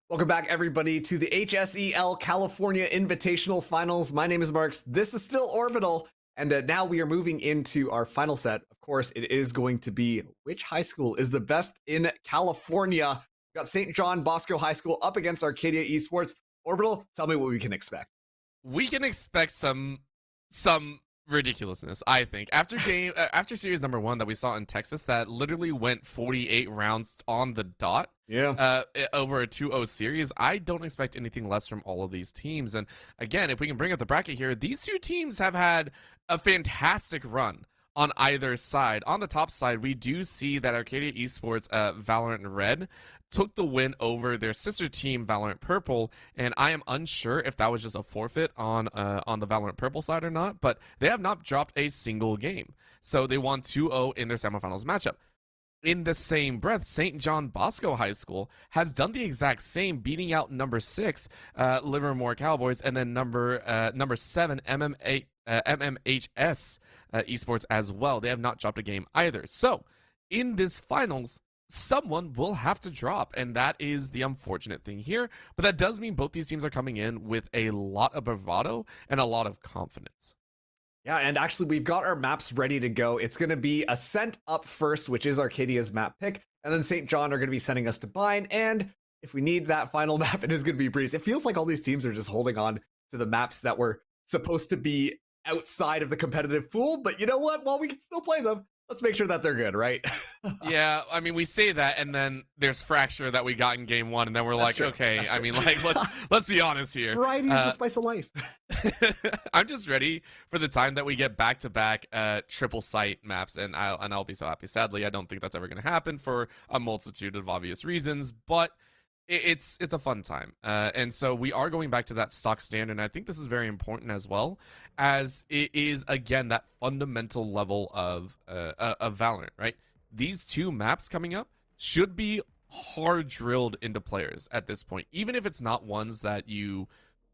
Welcome back, everybody, to the HSEL California Invitational Finals. My name is Marks. This is still Orbital, and now we are moving into our final set. Of course, it is going to be which high school is the best in California. We've got St. John-Bosco High School up against Arcadia Esports. Orbital, tell me what we can expect. We can expect some ridiculousness, I think. After series number 1 that we saw in Texas that literally went 48 rounds on the dot. Yeah. Over a 2-0 series, I don't expect anything less from all of these teams. And again, if we can bring up the bracket here, these two teams have had a fantastic run on either side. On the top side, we do see that Arcadia Esports, Valorant Red, took the win over their sister team, Valorant Purple, and I am unsure if that was just a forfeit on the Valorant Purple side or not, but they have not dropped a single game. So they won 2-0 in their semifinals matchup. In the same breath, St.JohnBosco High School has done the exact same, beating out number 6, Livermore Cowboys, and then number 7, MMHS Esports as well. They have not dropped a game either. So, in this finals, someone will have to drop, and that is the unfortunate thing here. But that does mean both these teams are coming in with a lot of bravado and a lot of confidence. Yeah, and actually, we've got our maps ready to go. It's going to be Ascent up first, which is Arcadia's map pick, and then St. John are going to be sending us to Bind, and if we need that final map, it is going to be Breeze. It feels like all these teams are just holding on to the maps that were supposed to be outside of the competitive pool, but you know what? While we can still play them, let's make sure that they're good, right? Yeah, I mean, we say that, and then there's Fracture that we got in game 1, and then we're like, okay, I mean, like, let's be honest here. Variety is the spice of life. I'm just ready for the time that we get back-to-back triple site maps, and I'll be so happy. Sadly, I don't think that's ever going to happen for a multitude of obvious reasons, but it's a fun time. And so we are going back to that stock standard, and I think this is very important as well, as it is, again, that fundamental level of Valorant, right? These two maps coming up should be hard drilled into players at this point, even if it's not ones that you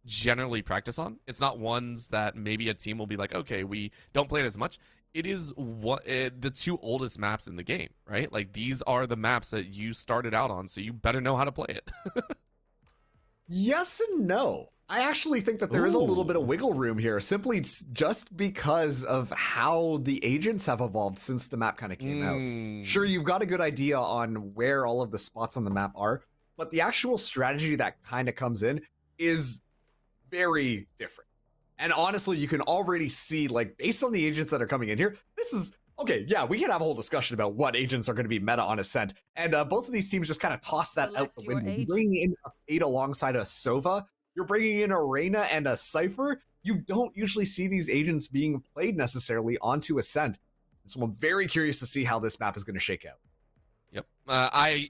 generally practice on. It's not ones that maybe a team will be like, okay, we don't play it as much. It is the two oldest maps in the game, right? Like, these are the maps that you started out on, so you better know how to play it. Yes and no. I actually think that there is a little bit of wiggle room here, simply just because of how the agents have evolved since the map kind of came out. Sure, you've got a good idea on where all of the spots on the map are, but the actual strategy that kind of comes in is very different. And honestly, you can already see, like, based on the agents that are coming in here, this is, okay, yeah, we can have a whole discussion about what agents are going to be meta on Ascent. And both of these teams just kind of toss that out the window. You're bringing in a Fade alongside a Sova. You're bringing in a Reyna and a Cypher. You don't usually see these agents being played necessarily onto Ascent. So I'm very curious to see how this map is going to shake out. Yep.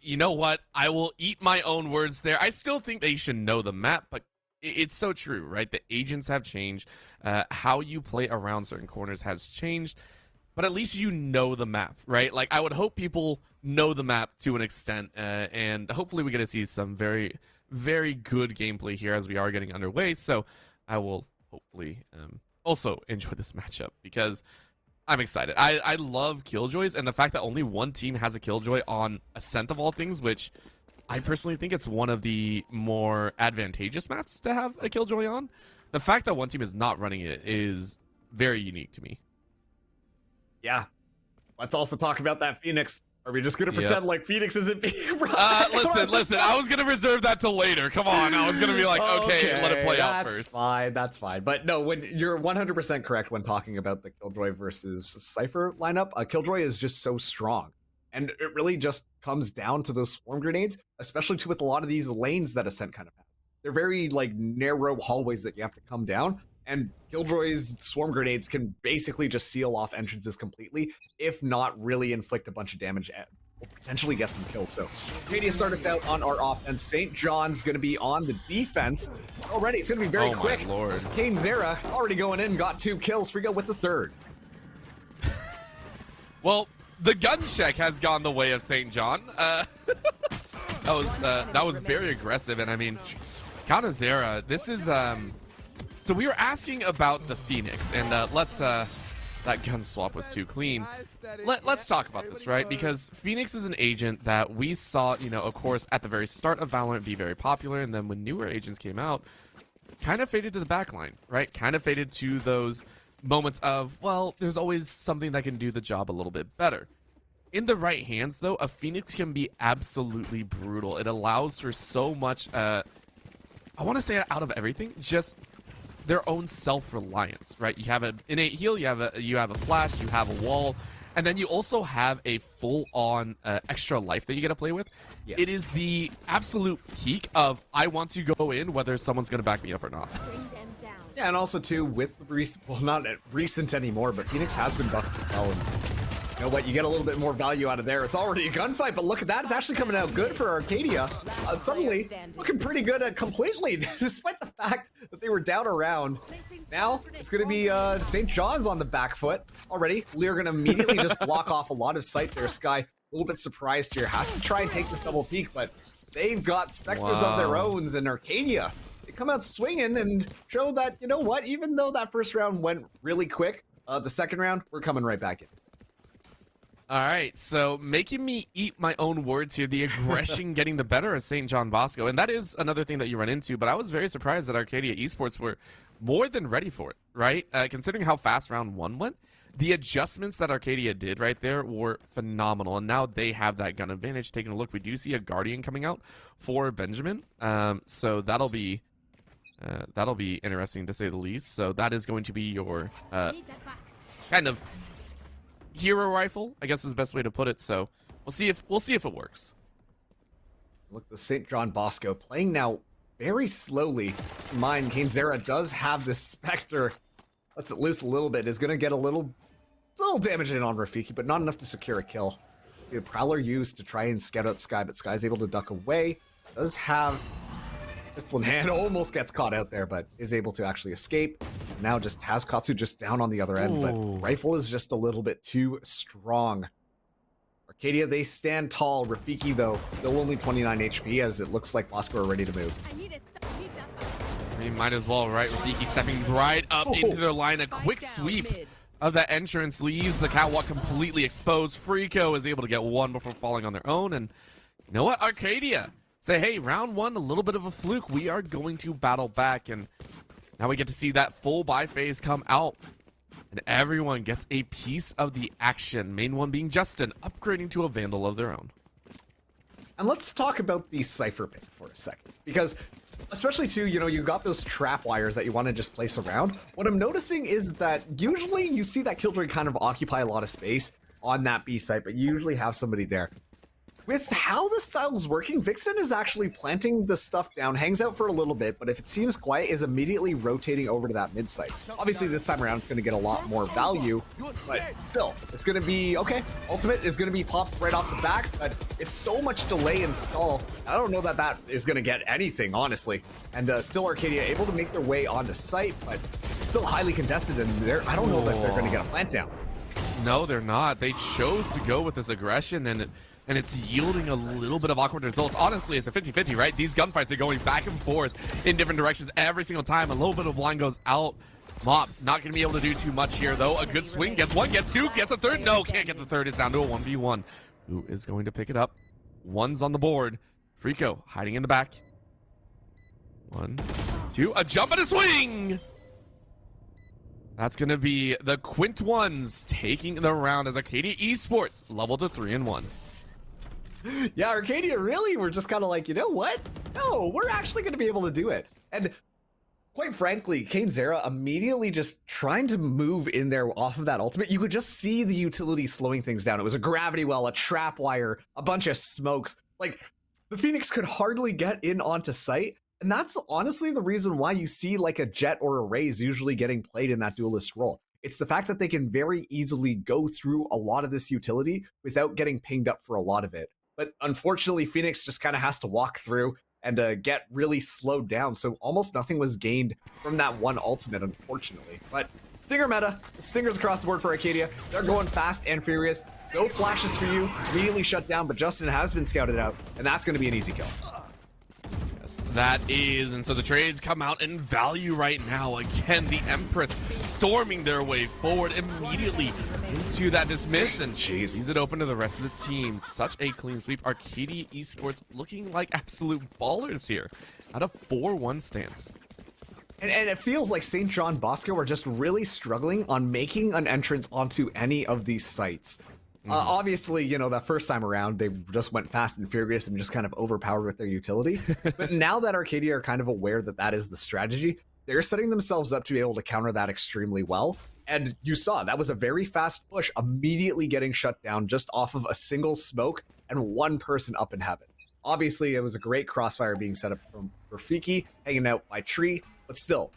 You know what? I will eat my own words there. I still think they should know the map, but it's so true, right? The agents have changed. How you play around certain corners has changed, but at least you know the map, right? Like, I would hope people know the map to an extent, and hopefully we get to see some very, very good gameplay here as we are getting underway. So I will hopefully also enjoy this matchup because I'm excited. I love Killjoys, and the fact that only one team has a Killjoy on Ascent of all things, which I personally think it's one of the more advantageous maps to have a Killjoy on. The fact that one team is not running it is very unique to me. Yeah. Let's also talk about that Phoenix. Are we just going to pretend like Phoenix isn't being run? Listen. I was going to reserve that till later. Come on. I was going to be like, okay, let it play out first. That's fine. But no, when you're 100% correct when talking about the Killjoy versus Cypher lineup, Killjoy is just so strong. And it really just comes down to those swarm grenades, especially with a lot of these lanes that Ascent kind of has. They're very, like, narrow hallways that you have to come down, and Killjoy's swarm grenades can basically just seal off entrances completely, if not really inflict a bunch of damage and potentially get some kills. So, Arcadia start us out on our offense. St. John's going to be on the defense. Already, it's going to be very quick. My lord. Kane Zera already going in, got 2 kills. Frigo with the 3rd. Well, the gun check has gone the way of St. John. That was very aggressive, and I mean, Kanazera, this is so we were asking about the Phoenix, and let's that gun swap was too clean. Let's talk about this, right? Because Phoenix is an agent that we saw, you know, of course, at the very start of Valorant be very popular, and then when newer agents came out, kind of faded to the back line, right? Kind of faded to those moments of, well, there's always something that can do the job a little bit better. In the right hands, though, a Phoenix can be absolutely brutal. It allows for so much, I want to say out of everything, just their own self-reliance, right? You have an innate heal, you have a flash, you have a wall, and then you also have a full-on extra life that you get to play with. Yeah. It is the absolute peak of I want to go in whether someone's going to back me up or not. Yeah, and also too with recent, well, not recent anymore, but Phoenix has been buffed well. And you know what? You get a little bit more value out of there. It's already a gunfight, but look at that. It's actually coming out good for Arcadia. Suddenly looking pretty good at completely, despite the fact that they were down around. Now it's going to be St. John's on the back foot already. Lear going to immediately just block off a lot of sight there. Sky a little bit surprised here. Has to try and take this double peek, but they've got Spectres of their own, and Arcadia, they come out swinging and show that, you know what, even though that first round went really quick, the second round, we're coming right back in. All right, so making me eat my own words here, the aggression getting the better of St.JohnBosco, and that is another thing that you run into, but I was very surprised that Arcadia Esports were more than ready for it, right? Considering how fast round one went, the adjustments that Arcadia did right there were phenomenal, and now they have that gun advantage. Taking a look, we do see a Guardian coming out for Benjamin, so that'll be interesting to say the least. So that is going to be your kind of hero rifle, I guess is the best way to put it. So we'll see if it works. Look, the St.JohnBosco playing now very slowly. Mind, Kainzera does have this Spectre. Lets it loose a little bit. Is going to get a little damage in on Rafiki, but not enough to secure a kill. The Prowler used to try and scout out Sky, but Sky's able to duck away. Does have pistol in hand, almost gets caught out there, but is able to actually escape. Now just has Katsu just down on the other end, but rifle is just a little bit too strong. Arcadia, they stand tall. Rafiki, though, still only 29 HP, as it looks like Bosco are ready to move. They might as well, right? Rafiki stepping right up into their line. A quick sweep of that entrance leaves the catwalk completely exposed. Frico is able to get one before falling on their own, and you know what? Arcadia say, hey, round one, a little bit of a fluke. We are going to battle back, and now we get to see that full buy phase come out, and everyone gets a piece of the action. Main one being Justin, upgrading to a Vandal of their own. And let's talk about the Cypher pick for a second, because especially too, you know, you got those trap wires that you want to just place around. What I'm noticing is that usually you see that Killjoy kind of occupy a lot of space on that B site, but you usually have somebody there. With how the style is working, Vixen is actually planting the stuff down, hangs out for a little bit, but if it seems quiet, is immediately rotating over to that mid site. Obviously, this time around, it's going to get a lot more value, but still, it's going to be, okay, ultimate is going to be popped right off the back, but it's so much delay and stall. I don't know that that is going to get anything, honestly. And still Arcadia able to make their way onto site, but it's still highly contested, and I don't know that they're going to get a plant down. No, they're not. They chose to go with this aggression, and it's yielding a little bit of awkward results. Honestly, it's a 50-50, right? These gunfights are going back and forth in different directions every single time. A little bit of blind goes out. Mop not going to be able to do too much here, though. A good swing. Gets one, gets two, gets a third. No, can't get the third. It's down to a 1v1. Who is going to pick it up? One's on the board. Frico hiding in the back. 1, 2, a jump and a swing! That's going to be the Quint ones taking the round as Arcadia Esports level to 3-1. Yeah, Arcadia really were just kind of like, you know what? No, we're actually going to be able to do it. And quite frankly, Kainzera immediately just trying to move in there off of that ultimate. You could just see the utility slowing things down. It was a gravity well, a trap wire, a bunch of smokes. Like, the Phoenix could hardly get in onto site. And that's honestly the reason why you see like a Jet or a Raze usually getting played in that duelist role. It's the fact that they can very easily go through a lot of this utility without getting pinged up for a lot of it. But unfortunately, Phoenix just kind of has to walk through and get really slowed down. So almost nothing was gained from that one ultimate, unfortunately. But Stinger meta, Stingers across the board for Arcadia. They're going fast and furious. No flashes for you, immediately shut down, but Justin has been scouted out, and that's going to be an easy kill. Yes, that is, and so the trades come out in value right now. Again, the Empress storming their way forward immediately into that dismiss, and leaves it open to the rest of the team. Such a clean sweep. Arcadia Esports looking like absolute ballers here at a 4-1 stance. And it feels like St.JohnBosco are just really struggling on making an entrance onto any of these sites. Obviously, you know, that first time around, they just went fast and furious and just kind of overpowered with their utility. But now that Arcadia are kind of aware that that is the strategy, they're setting themselves up to be able to counter that extremely well. And you saw that was a very fast push, immediately getting shut down just off of a single smoke and one person up in heaven. Obviously, it was a great crossfire being set up from Rafiki, hanging out by tree, but still,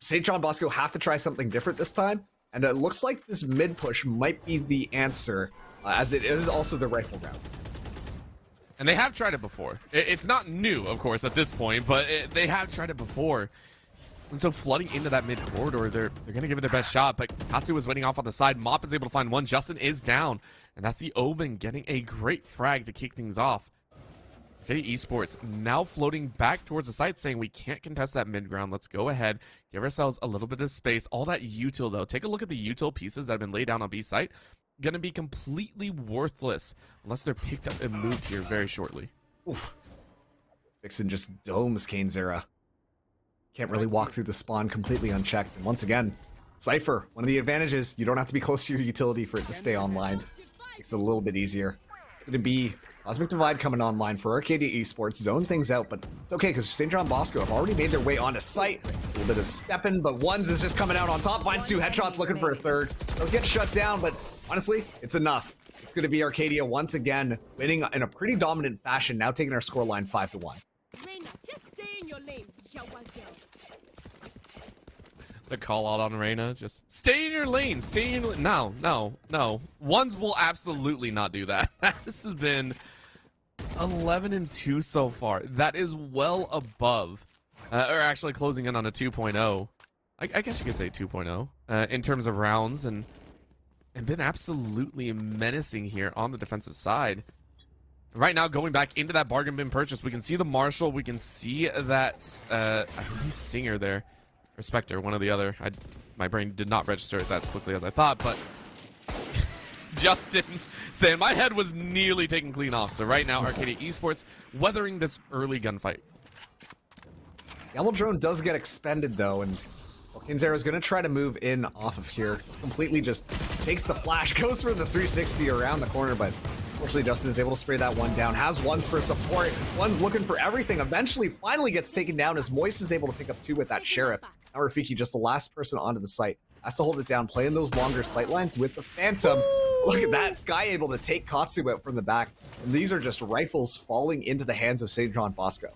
St.JohnBosco have to try something different this time. And it looks like this mid push might be the answer, as it is also the rifle round. And they have tried it before. It's not new, of course, at this point, but they have tried it before. And so flooding into that mid corridor, they're going to give it their best shot. But Katsu is waiting off on the side. Mop is able to find one. Justin is down. And that's the Omen getting a great frag to kick things off. Arcadia Esports now floating back towards the site, saying we can't contest that mid ground. Let's go ahead, give ourselves a little bit of space. All that util, though, take a look at the util pieces that have been laid down on B site. Going to be completely worthless unless they're picked up and moved here very shortly. Oof. Vixen just domes Kane's era. Can't really walk through the spawn completely unchecked. And once again, Cypher, one of the advantages, you don't have to be close to your utility for it to stay online. Makes it a little bit easier. It's going to be Cosmic Divide coming online for Arcadia Esports, zone things out, but it's okay because St.JohnBosco have already made their way onto site. A little bit of stepping, but Ones is just coming out on top. Finds two headshots, looking for a third. Does get shut down, but honestly, it's enough. It's going to be Arcadia once again, winning in a pretty dominant fashion, now taking our scoreline 5-1. Reina, just stay in your lane, Yawa girl. The call out on Reyna, just stay in your lane, stay in your lane. No. Ones will absolutely not do that. This has been 11-2 so far. That is well above, or actually closing in on a 2.0. I guess you could say 2.0 in terms of rounds, and been absolutely menacing here on the defensive side. Right now, going back into that bargain bin purchase, we can see the Marshall, we can see that I believe Stinger there, or Spectre, one or the other. My brain did not register it as quickly as I thought, but Justin saying my head was nearly taken clean off. So right now, Arcadia Esports weathering this early gunfight. Gamble Drone does get expended though, and Kinzera is going to try to move in off of here. Completely just takes the flash, goes for the 360 around the corner, but unfortunately Justin is able to spray that one down. Has Ones for support. One's looking for everything. Eventually, finally gets taken down as Moist is able to pick up two with that Sheriff. Now Rafiki, just the last person onto the site, has to hold it down, playing those longer sight lines with the Phantom. Look at that, Sky able to take Katsu out from the back. And these are just rifles falling into the hands of St.JohnBosco.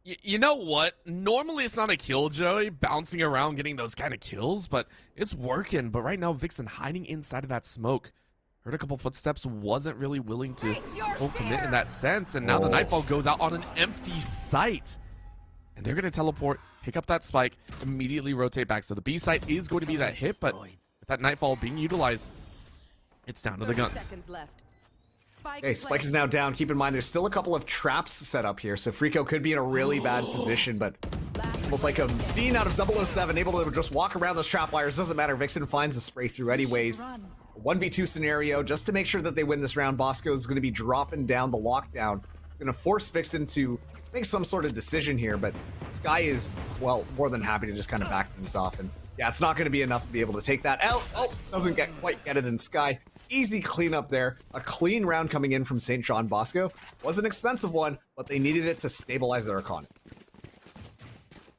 You know what? Normally it's not a killjoy bouncing around getting those kind of kills, but it's working. But right now, Vixen hiding inside of that smoke. Heard a couple footsteps, wasn't really willing to full commit in that sense. And now the Nightfall goes out on an empty site. And they're going to teleport, pick up that spike, immediately rotate back. So the B site is going to be that hit, but with that Nightfall being utilized, it's down to the guns. Okay, Spike is now down. Keep in mind, there's still a couple of traps set up here, so Frico could be in a really bad position, but almost like a scene out of 007, able to just walk around those trap wires. Doesn't matter, Vixen finds the spray through anyways. 1v2 scenario, just to make sure that they win this round, Bosco is going to be dropping down the lockdown. Going to force Vixen to make some sort of decision here, but Sky is, well, more than happy to just kind of back things off. And yeah, it's not going to be enough to be able to take that out. Oh, doesn't quite get it in Sky. Easy cleanup there. A clean round coming in from St.JohnBosco. Was an expensive one, but they needed it to stabilize their economy.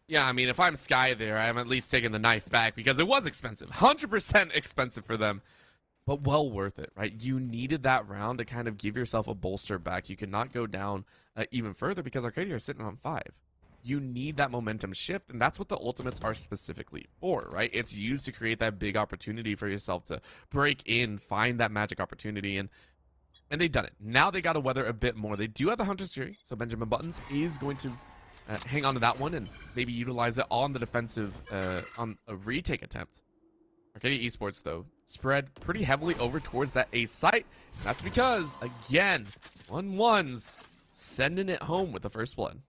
Yeah, I mean, if I'm Sky there, I'm at least taking the knife back because it was expensive. 100% expensive for them, but well worth it, right? You needed that round to kind of give yourself a bolster back. You could not go down even further because Arcadia are sitting on 5. You need that momentum shift, and that's what the ultimates are specifically for, right? It's used to create that big opportunity for yourself to break in, find that magic opportunity, and they've done it. Now they got to weather a bit more. They do have the Hunter's Fury, so Benjamin Buttons is going to hang on to that one and maybe utilize it on the defensive on a retake attempt. Arcadia Esports, though, spread pretty heavily over towards that A site. That's because, again, 1-1s sending it home with the first blood.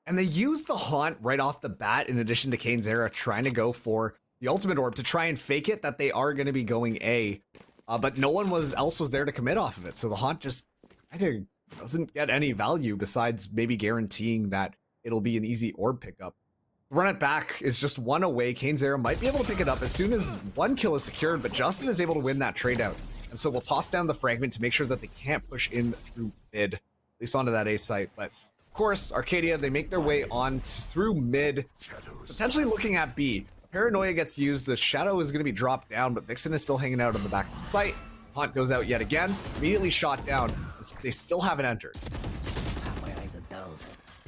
And they use the Haunt right off the bat, in addition to Kane's Era trying to go for the ultimate orb to try and fake it that they are going to be going A. But no one else was there to commit off of it. So the Haunt just kind of doesn't get any value besides maybe guaranteeing that it'll be an easy orb pickup. Run it back is just one away. Kane's Era might be able to pick it up as soon as one kill is secured, but Justin is able to win that trade out. And so we'll toss down the fragment to make sure that they can't push in through mid, at least onto that A site. But of course, Arcadia, they make their way on through mid, potentially looking at B. Paranoia gets used, the Shadow is going to be dropped down, but Vixen is still hanging out on the back of the site. Haunt goes out yet again, immediately shot down. They still haven't entered.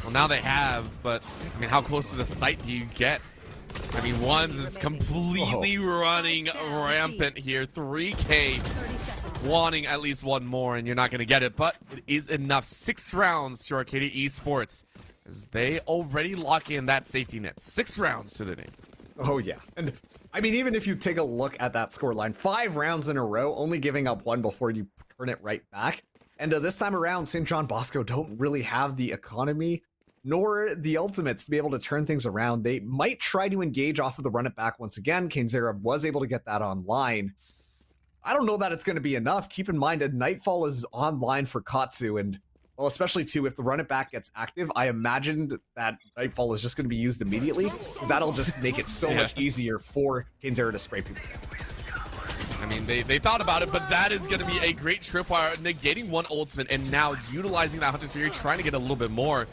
Well, now they have, but I mean, how close to the site do you get? I mean, Ones is completely running rampant here. 3K wanting at least one more, and you're not going to get it, but it is enough. 6 rounds to Arcadia Esports as they already lock in that safety net. 6 rounds to the name. Oh, yeah. And I mean, even if you take a look at that scoreline, 5 rounds in a row, only giving up 1 before you turn it right back. And this time around, St.JohnBosco don't really have the economy nor the ultimates to be able to turn things around. They might try to engage off of the run it back once again. Kane's Era was able to get that online. I don't know that it's going to be enough. Keep in mind, a Nightfall is online for Katsu, and well, especially too, if the run it back gets active, I imagined that Nightfall is just going to be used immediately. That'll just make it so much easier for Kane's Era to spray people. I mean, they thought about it, but that is going to be a great tripwire, negating 1 ultimate, and now utilizing that Hunter's Fury, trying to get a little bit more.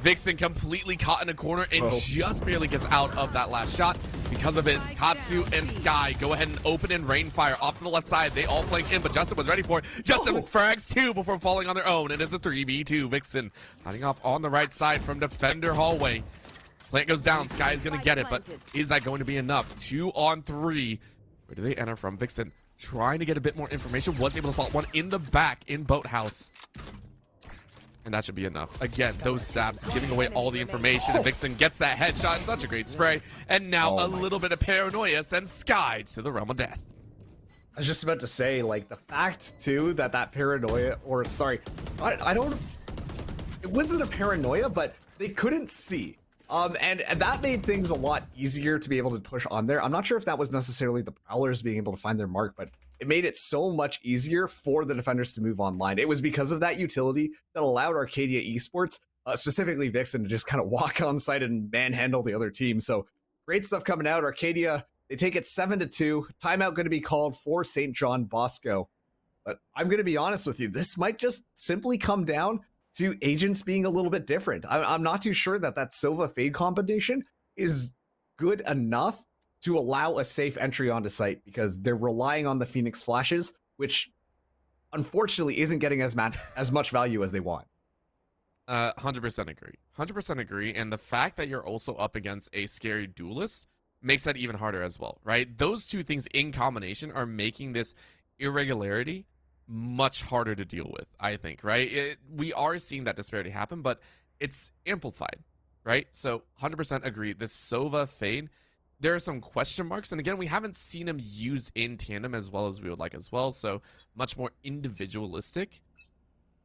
Vixen completely caught in a corner and just barely gets out of that last shot. Because of it, Katsu and Sky go ahead and open in Rainfire off to the left side. They all flank in, but Justin was ready for it. Justin frags 2 before falling on their own. It is a 3v2. Vixen hiding off on the right side from Defender Hallway. Plant goes down. Sky is going to get it, but is that going to be enough? 2 on 3. Where do they enter from? Vixen trying to get a bit more information. Was able to spot one in the back in Boathouse. And that should be enough. Again, those saps giving away all the information. And Vixen gets that headshot. Such a great spray. And now a little bit of paranoia sends Sky to the realm of death. I was just about to say, like, the fact, too, that paranoia, or sorry, I don't, it wasn't a paranoia, but they couldn't see. And that made things a lot easier to be able to push on there. I'm not sure if that was necessarily the Prowlers being able to find their mark, but it made it so much easier for the defenders to move online. It was because of that utility that allowed Arcadia Esports, specifically Vixen, to just kind of walk on site and manhandle the other team. So great stuff coming out. Arcadia, they take it 7-2. Timeout going to be called for St.JohnBosco. But I'm going to be honest with you, this might just simply come down to agents being a little bit different. I'm not too sure that Sova Fade combination is good enough to allow a safe entry onto site, because they're relying on the Phoenix flashes, which unfortunately isn't getting as much value as they want. 100% agree. 100% agree. And the fact that you're also up against a scary duelist makes that even harder as well, right? Those two things in combination are making this irregularity much harder to deal with, I think, right? We are seeing that disparity happen, but it's amplified, right? So 100% agree. This Sova Fade, there are some question marks. And again, we haven't seen him used in tandem as well as we would like as well. So much more individualistic.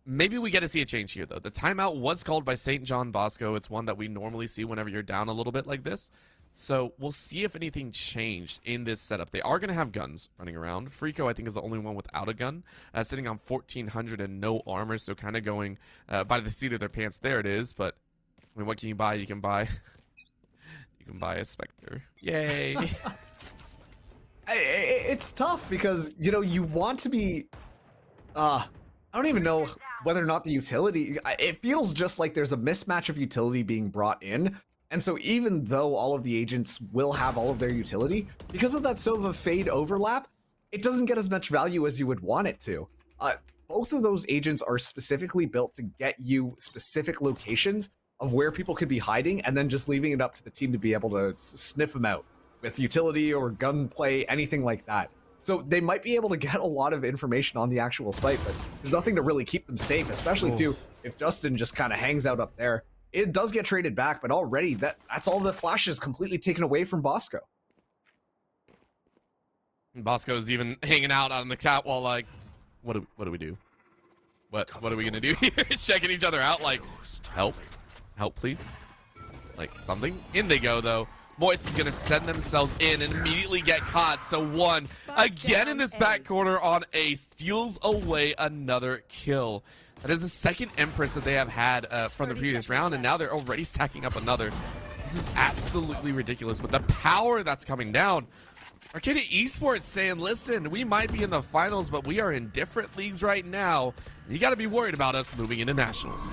Maybe we get to see a change here, though. The timeout was called by St.JohnBosco. It's one that we normally see whenever you're down a little bit like this. So we'll see if anything changed in this setup. They are going to have guns running around. Freako, I think, is the only one without a gun, sitting on 1,400 and no armor. So kind of going by the seat of their pants. There it is. But I mean, what can you buy? You can buy... You can buy a Spectre. Yay. It's tough because, you know, you want to be... I don't even know whether or not the utility... It feels just like there's a mismatch of utility being brought in. And so even though all of the agents will have all of their utility, because of that Sova Fade overlap, it doesn't get as much value as you would want it to. Both of those agents are specifically built to get you specific locations of where people could be hiding, and then just leaving it up to the team to be able to sniff them out with utility or gunplay, anything like that. So they might be able to get a lot of information on the actual site, but there's nothing to really keep them safe, especially too if Justin just kind of hangs out up there. It does get traded back, but already that's all the flashes completely taken away from Bosco. Bosco's even hanging out on the catwalk like, what do we do? What are we gonna do here? Checking each other out like, help, please. like something. In they go, though. Moist is going to send themselves in and immediately get caught. So one, again in this back corner on A, steals away another kill. That is the second Empress that they have had from the previous round, and now they're already stacking up another. This is absolutely ridiculous with the power that's coming down. Arcadia Esports saying, listen, we might be in the finals, but we are in different leagues right now. You got to be worried about us moving into nationals.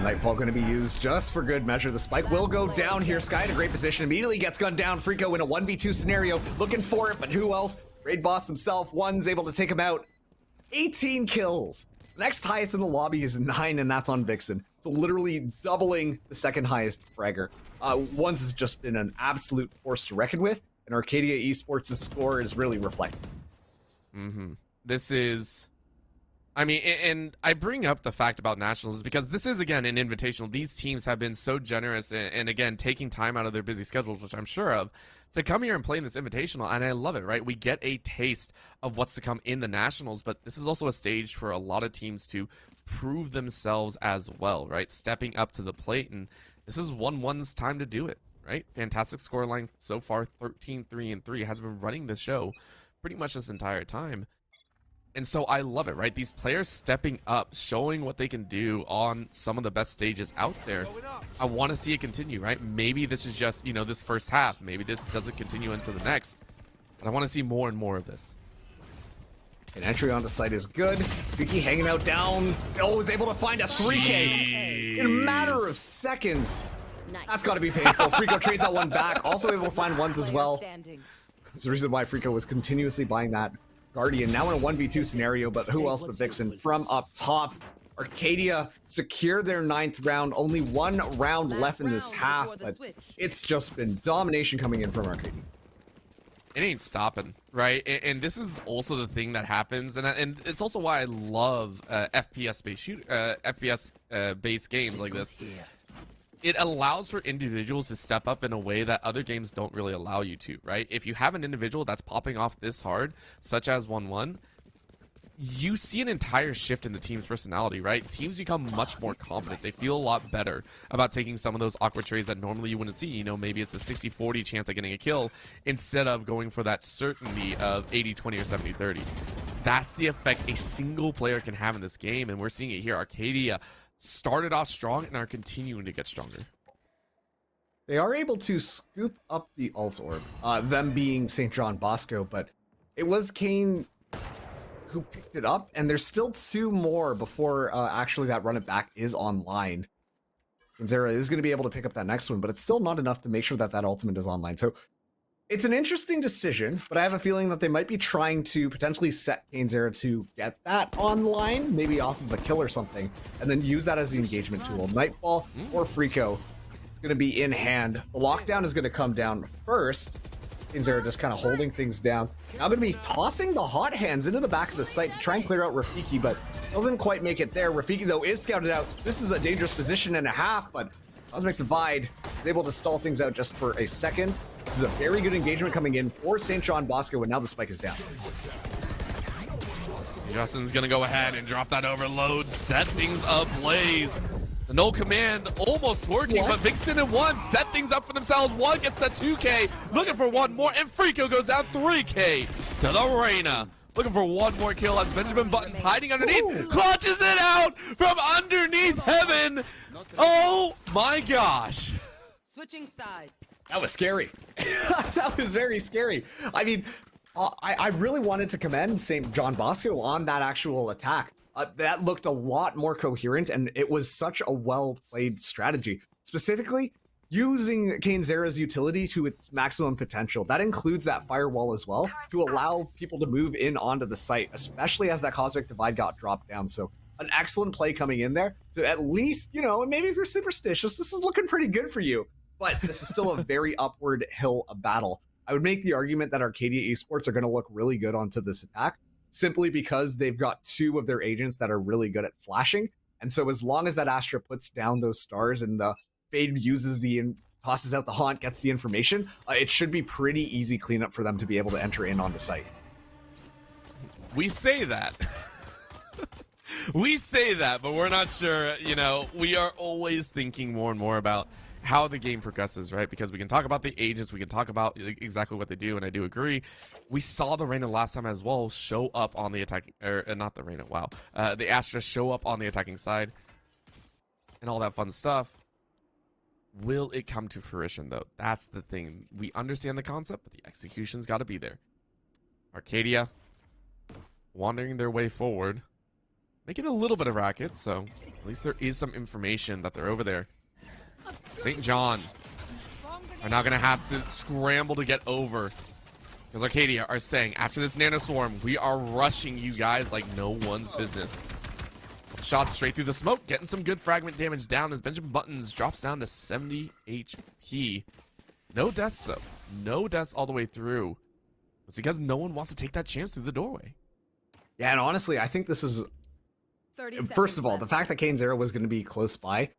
Nightfall going to be used just for good measure. The spike will go down here. Sky in a great position. Immediately gets gunned down. Freako in a 1v2 scenario. Looking for it, but who else? Raid Boss himself. One's able to take him out. 18 kills. Next highest in the lobby is 9, and that's on Vixen. So literally doubling the second highest fragger. One's has just been an absolute force to reckon with, and Arcadia Esports' score is really reflecting. This is... I mean, and I bring up the fact about nationals because this is, again, an invitational. These teams have been so generous and again, taking time out of their busy schedules, which I'm sure of, to come here and play in this invitational, and I love it, right? We get a taste of what's to come in the nationals, but this is also a stage for a lot of teams to prove themselves as well, right? Stepping up to the plate, and this is 1-1's time to do it, right? Fantastic scoreline so far, 13-3-3, has been running the show pretty much this entire time. And so I love it, right? These players stepping up, showing what they can do on some of the best stages out there. I want to see it continue, right? Maybe this is just, you know, this first half. Maybe this doesn't continue into the next. But I want to see more and more of this. An entry onto site is good. Vicky hanging out down. Oh, was able to find a 3K in a matter of seconds. That's got to be painful. Freako trades that one back. Also able to find ones as well. There's the reason why Freako was continuously buying that Guardian. Now in a 1v2 scenario, but who else but Vixen from up top. Arcadia secure their 9th round. Only 1 round left in this half, but it's just been domination coming in from Arcadia. It ain't stopping, right? And this is also the thing that happens, and it's also why I love FPS based games like this. It allows for individuals to step up in a way that other games don't really allow you to, right? If you have an individual that's popping off this hard, such as 1-1, you see an entire shift in the team's personality, right? Teams become much more confident. They feel a lot better about taking some of those awkward trades that normally you wouldn't see. You know, maybe it's a 60-40 chance of getting a kill instead of going for that certainty of 80-20 or 70-30. That's the effect a single player can have in this game, and we're seeing it here. Arcadia started off strong and are continuing to get stronger. They are able to scoop up the ult orb, them being St.JohnBosco, but it was Kane who picked it up, and there's still 2 more before actually that run it back is online. Zera is going to be able to pick up that next one, but it's still not enough to make sure that that ultimate is online. So it's an interesting decision, but I have a feeling that they might be trying to potentially set Zera to get that online, maybe off of a kill or something, and then use that as the engagement tool. Nightfall or Freako, it's going to be in hand. The lockdown is going to come down first. Zera just kind of holding things down. Now going to be tossing the hot hands into the back of the site to try and clear out Rafiki, but doesn't quite make it there. Rafiki, though, is scouted out. This is a dangerous position and a half, but Cosmic Divide is able to stall things out just for a second. This is a very good engagement coming in for St.JohnBosco, and now the spike is down. Justin's going to go ahead and drop that overload, set things ablaze. The no command almost working, but Vixen and One set things up for themselves. One gets a 2K, looking for one more, and Freako goes down 3K to the Reina. Looking for one more kill as Benjamin Button's hiding underneath, clutches it out from underneath heaven. Oh my gosh. Switching sides. That was scary. That was very scary. I mean, I really wanted to commend St.JohnBosco on that actual attack. That looked a lot more coherent, and it was such a well-played strategy. Specifically, using Zera's utility to its maximum potential. That includes that firewall as well, to allow people to move in onto the site, especially as that Cosmic Divide got dropped down. So an excellent play coming in there. So at least, you know, maybe if you're superstitious, this is looking pretty good for you. But this is still a very upward hill of battle. I would make the argument that Arcadia Esports are going to look really good onto this attack, simply because they've got 2 of their agents that are really good at flashing. And so as long as that Astra puts down those stars and the Fade uses tosses out the haunt, gets the information, it should be pretty easy cleanup for them to be able to enter in on the site. We say that. We say that, but we're not sure. You know, we are always thinking more and more about how the game progresses, right? Because we can talk about the agents, we can talk about exactly what they do, and I do agree. We saw the Reyna last time as well show up on the attacking, or not the Reyna, wow. The Astra show up on the attacking side and all that fun stuff. Will it come to fruition, though? That's the thing. We understand the concept, but the execution's got to be there. Arcadia wandering their way forward, making a little bit of racket, so at least there is some information that they're over there. St. John are now going to have to scramble to get over, because Arcadia are saying, after this Nano Swarm, we are rushing you guys like no one's business. Shots straight through the smoke, getting some good fragment damage down as Benjamin Buttons drops down to 70 HP. No deaths, though. No deaths all the way through. It's because no one wants to take that chance through the doorway. Yeah, and honestly, I think this is... First of all, the fact that Kane's Arrow was going to be close by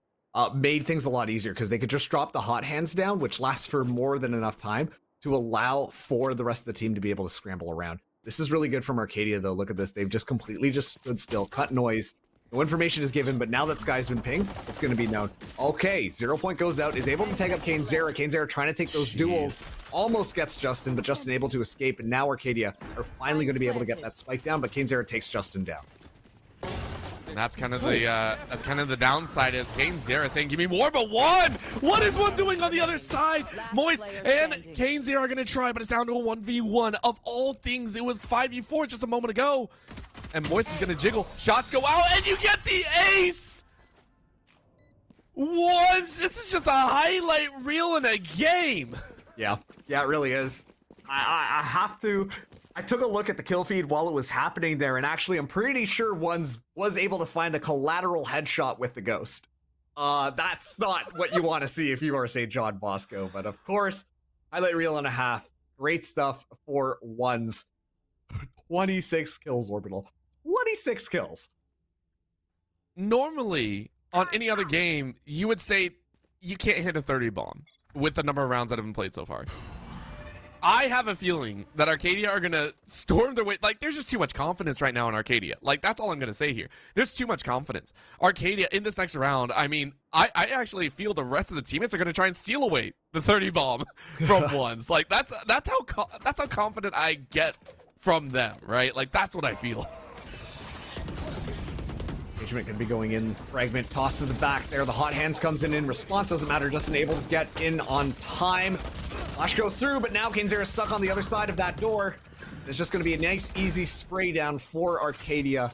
made things a lot easier, because they could just drop the hot hands down, which lasts for more than enough time to allow for the rest of the team to be able to scramble around. This is really good from Arcadia, though. Look at this. They've just completely just stood still, cut noise. No information is given, but now that Sky's been pinged, it's going to be known. Okay, 0 Point goes out, is able to take up Kane's Arrow. Kane's Arrow trying to take those duels. Almost gets Justin, but Justin able to escape, and now Arcadia are finally going to be able to get that spike down, but Kane's Arrow takes Justin down. And that's kind of the downside, is Kane's Zera saying, give me more, but one! What is one doing on the other side? Moist and Kane's Zera are going to try, but it's down to a 1v1. Of all things, it was 5v4 just a moment ago. And Moist is going to jiggle. Shots go out, and you get the ace! What? This is just a highlight reel in a game. Yeah, it really is. I have to... I took a look at the kill feed while it was happening there, and actually I'm pretty sure Ones was able to find a collateral headshot with the Ghost. That's not what you want to see if you are St.JohnBosco, but of course, highlight reel and a half. Great stuff for Ones. 26 kills, Orbital. 26 kills. Normally, on any other game, you would say you can't hit a 30 bomb with the number of rounds that have been played so far. I have a feeling that Arcadia are going to storm their way. Like, there's just too much confidence right now in Arcadia. Like, that's all I'm going to say here. There's too much confidence. Arcadia, in this next round, I mean, I actually feel the rest of the teammates are going to try and steal away the 30 bomb from Ones. Like, that's how confident I get from them, right? Like, that's what I feel. Engagement going to be going in. Fragment tossed to the back there. The hot hands comes in response. Doesn't matter. Justin able to get in on time. Flash goes through, but now Kane's Arrow is stuck on the other side of that door. It's just going to be a nice, easy spray down for Arcadia.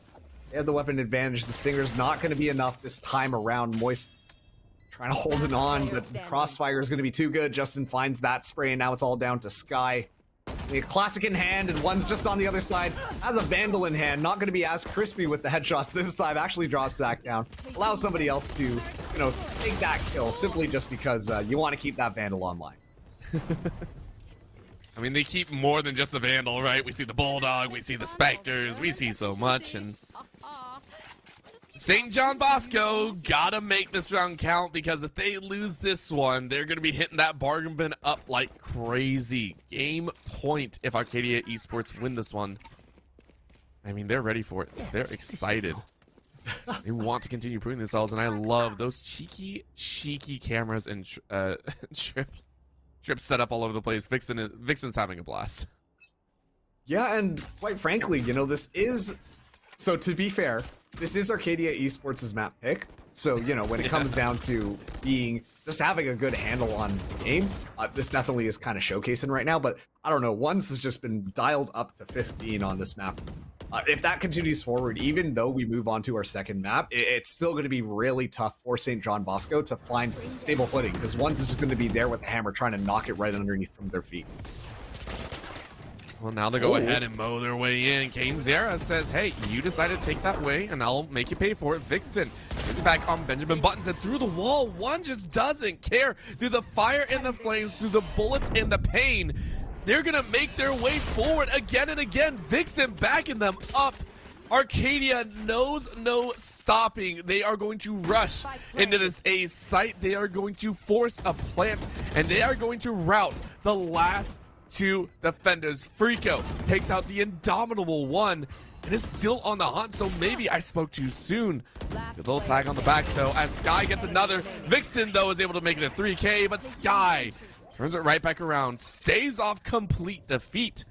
They have the weapon advantage. The Stinger's not going to be enough this time around. Moist trying to hold it on, but the Crossfire is going to be too good. Justin finds that spray, and now it's all down to Sky. A classic in hand, and One's just on the other side. Has a Vandal in hand. Not going to be as crispy with the headshots this time. Actually drops back down. Allows somebody else to, you know, take that kill simply just because you want to keep that Vandal online. I mean, they keep more than just the Vandal, right? We see the Bulldog, we see the Spectres, we see so much, and St.JohnBosco gotta make this round count, because if they lose this one, they're gonna be hitting that bargain bin up like crazy. Game point if Arcadia Esports win this one. I mean, they're ready for it. They're excited. They want to continue proving themselves, and I love those cheeky cameras and Trip set up all over the place. Vixen's having a blast. Yeah, and quite frankly, you know, this is... So to be fair, this is Arcadia Esports' map pick. So, you know, when it comes down to just having a good handle on the game, this definitely is kind of showcasing right now. But I don't know, Ones has just been dialed up to 15 on this map. If that continues forward, even though we move on to our second map, it's still going to be really tough for St.JohnBosco to find stable footing, because Ones is just going to be there with the hammer trying to knock it right underneath from their feet. Well, now they go ahead and mow their way in. Kane's Zera says, hey, you decided to take that way, and I'll make you pay for it. Vixen gets back on Benjamin Buttons, and through the wall, One just doesn't care. Through the fire and the flames, through the bullets and the pain, they're going to make their way forward again and again. Vixen backing them up. Arcadia knows no stopping. They are going to rush into this A site. They are going to force a plant, and they are going to rout the last two defenders. Frico takes out the indomitable One. and is still on the hunt, so maybe I spoke too soon. Last Good little player tag on the back, though, as Sky gets another. Vixen, though, is able to make it a 3K, but Sky turns it right back around, stays off complete defeat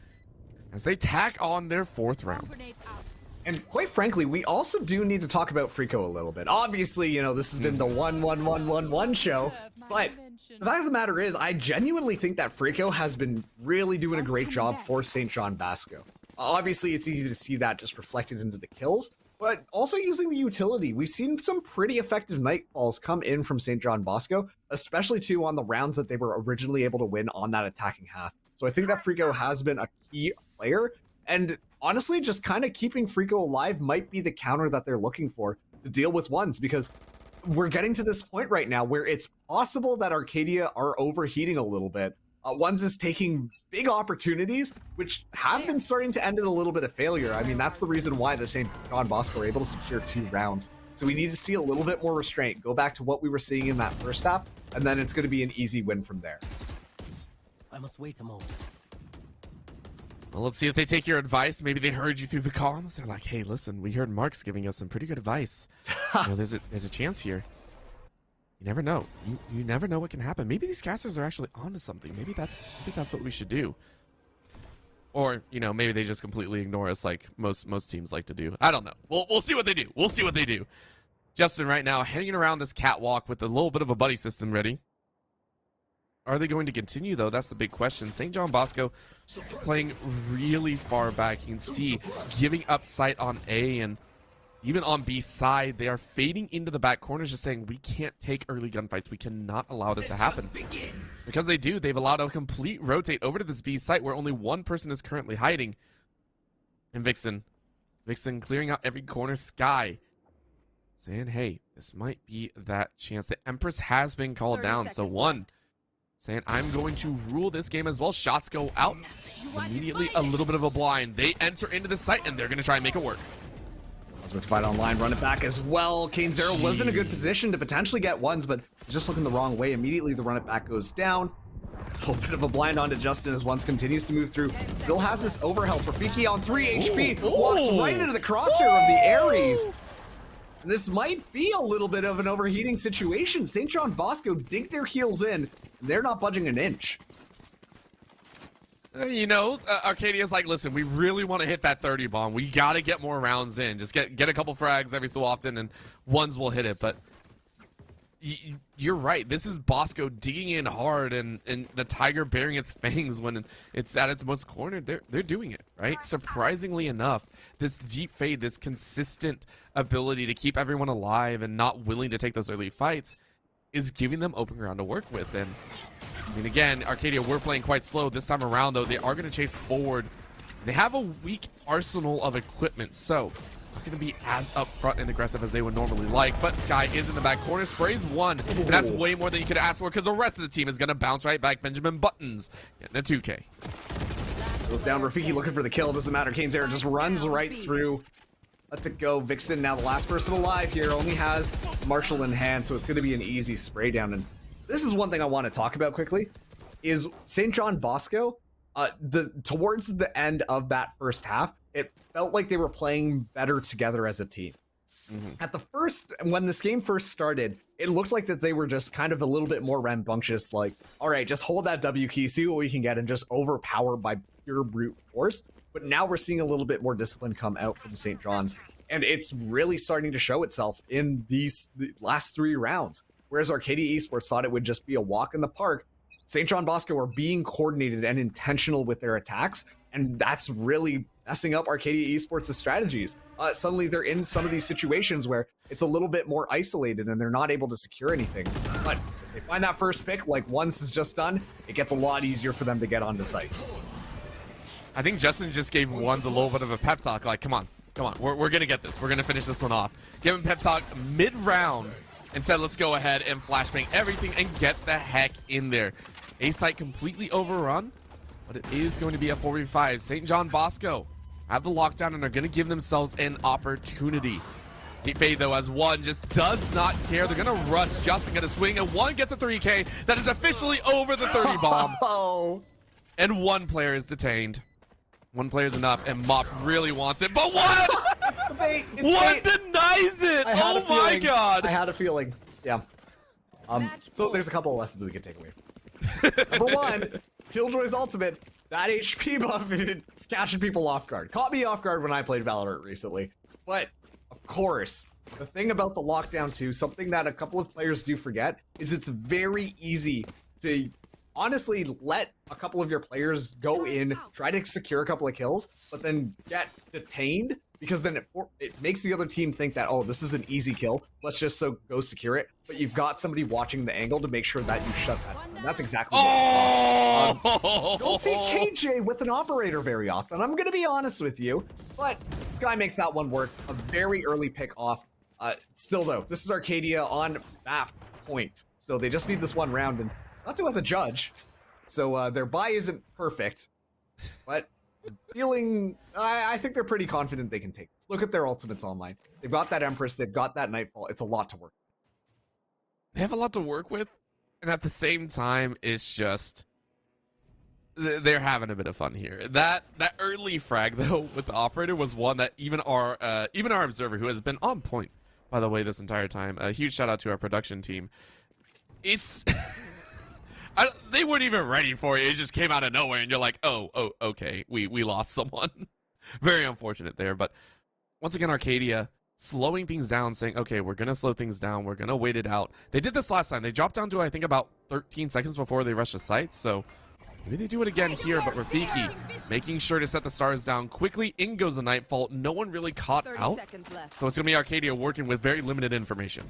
as they tack on their 4th round. Grenade out. And quite frankly, we also do need to talk about Frico a little bit. Obviously, you know, this has been the 1-1-1-1-1 show, but the fact of the matter is, I genuinely think that Frico has been really doing a great job for St.JohnBosco. Obviously, it's easy to see that just reflected into the kills, but also using the utility. We've seen some pretty effective nightfalls come in from St.JohnBosco, especially too on the rounds that they were originally able to win on that attacking half. So I think that Frico has been a key player, and honestly, just kind of keeping Frico alive might be the counter that they're looking for to deal with ones, because we're getting to this point right now where it's possible that Arcadia are overheating a little bit. Ones is taking big opportunities, which have been starting to end in a little bit of failure. I mean, that's the reason why the St.JohnBosco are able to secure 2 rounds. So we need to see a little bit more restraint. Go back to what we were seeing in that first half, and then it's going to be an easy win from there. I must wait a moment. Well, let's see if they take your advice. Maybe they heard you through the comms. They're like, hey, listen, we heard Mark's giving us some pretty good advice. You know, there's a chance here. You never know. You never know what can happen. Maybe these casters are actually onto something. Maybe that's what we should do. Or, you know, maybe they just completely ignore us like most teams like to do. I don't know. We'll see what they do. We'll see what they do. Justin right now hanging around this catwalk with a little bit of a buddy system ready. Are they going to continue, though? That's the big question. St.JohnBosco playing really far back. You can see giving up sight on A, and even on B side, they are fading into the back corners, just saying, we can't take early gunfights. We cannot allow this to happen. Because they do. They've allowed a complete rotate over to this B site where only one person is currently hiding. And Vixen clearing out every corner. Sky saying, hey, this might be that chance. The Empress has been called down, so one saying, I'm going to rule this game as well. Shots go out. Immediately, a little bit of a blind. They enter into the site, and they're going to try and make it work. Ultimate Fight Online, run it back as well. Kane Zero was in a good position to potentially get ones, but just looking the wrong way. Immediately, the run it back goes down. A little bit of a blind onto Justin as ones continues to move through. Still has this overhelp. Rafiki on 3 HP. Walks right into the crosshair of the Ares. And this might be a little bit of an overheating situation. St.JohnBosco dig their heels in. They're not budging an inch. You know, Arcadia's like, listen, we really want to hit that 30 bomb. We got to get more rounds in. Just get a couple frags every so often, and ones will hit it. But you're right. This is Bosco digging in hard, and the tiger bearing its fangs when it's at its most cornered. They're doing it, right? Surprisingly enough, this deep fade, this consistent ability to keep everyone alive and not willing to take those early fights is giving them open ground to work with. And I mean, again, Arcadia were playing quite slow this time around, though. They are going to chase forward. They have a weak arsenal of equipment, so not going to be as upfront and aggressive as they would normally like. But Sky is in the back corner, sprays one, and that's way more than you could ask for, because the rest of the team is going to bounce right back. Benjamin Buttons getting a 2K. Goes down. Rafiki looking for the kill. Doesn't matter. Kane's Air just runs right through. Lets it go. Vixen, now the last person alive here, only has Marshall in hand, so it's going to be an easy spray down. And this is one thing I want to talk about quickly, is St.JohnBosco, towards the end of that first half, it felt like they were playing better together as a team. At the first, when this game first started, it looked like that they were just kind of a little bit more rambunctious, like, all right, just hold that W key, see what we can get, and just overpower by pure brute force. But now we're seeing a little bit more discipline come out from St. John's, and it's really starting to show itself in the last 3 rounds. Whereas Arcadia Esports thought it would just be a walk in the park, St.JohnBosco are being coordinated and intentional with their attacks, and that's really messing up Arcadia Esports' strategies. Suddenly they're in some of these situations where it's a little bit more isolated and they're not able to secure anything. But if they find that first pick, like Once is just done, it gets a lot easier for them to get onto site. I think Justin just gave Ones a little bit of a pep talk, like, come on, we're going to get this. We're going to finish this one off. Give him pep talk mid-round and said, let's go ahead and flashbang everything and get the heck in there. A-site completely overrun, but it is going to be a 4v5. St.JohnBosco have the lockdown and are going to give themselves an opportunity. Deep fade, though, as One just does not care. They're going to rush. Justin going to swing, and One gets a 3K. That is officially over the 30 bomb. Oh. And one player is detained. One player's enough, and Mop really wants it, but what? It's the bait. It's One bait. denies it! I had a Oh my feeling. god! I had a feeling. Yeah. So there's a couple of lessons we can take away. Number one, Killjoy's ultimate. That HP buff is catching people off guard. Caught me off guard when I played Valorant recently. But, of course, the thing about the lockdown 2, something that a couple of players do forget, is it's very easy to honestly let a couple of your players go in, try to secure a couple of kills, but then get detained, because then it makes the other team think that, oh, this is an easy kill, let's just go secure it. But you've got somebody watching the angle to make sure that you shut that down. And that's exactly what I saw. Don't see KJ with an operator very often, I'm gonna be honest with you, but Sky makes that one work. A very early pick off. Still though, this is Arcadia on map point, so they just need this one round, and Natsu as a judge, so their buy isn't perfect, but I think they're pretty confident they can take this. Look at their ultimates online. They've got that Empress, they've got that Nightfall. It's a lot to work with. They have a lot to work with, and at the same time, it's just they're having a bit of fun here. That early frag though with the operator was one that even our observer, who has been on point, by the way, this entire time. A huge shout out to our production team. It's they weren't even ready for it. It just came out of nowhere, and you're like, oh, okay, we lost someone. Very unfortunate there, but once again, Arcadia slowing things down, saying, okay, we're gonna slow things down, we're gonna wait it out. They did this last time. They dropped down to, I think, about 13 seconds before they rushed the site, so maybe they do it again here. But Rafiki making sure to set the stars down quickly. In goes the Nightfall. No one really caught 30 out, seconds left. so it's gonna be Arcadia working with very limited information.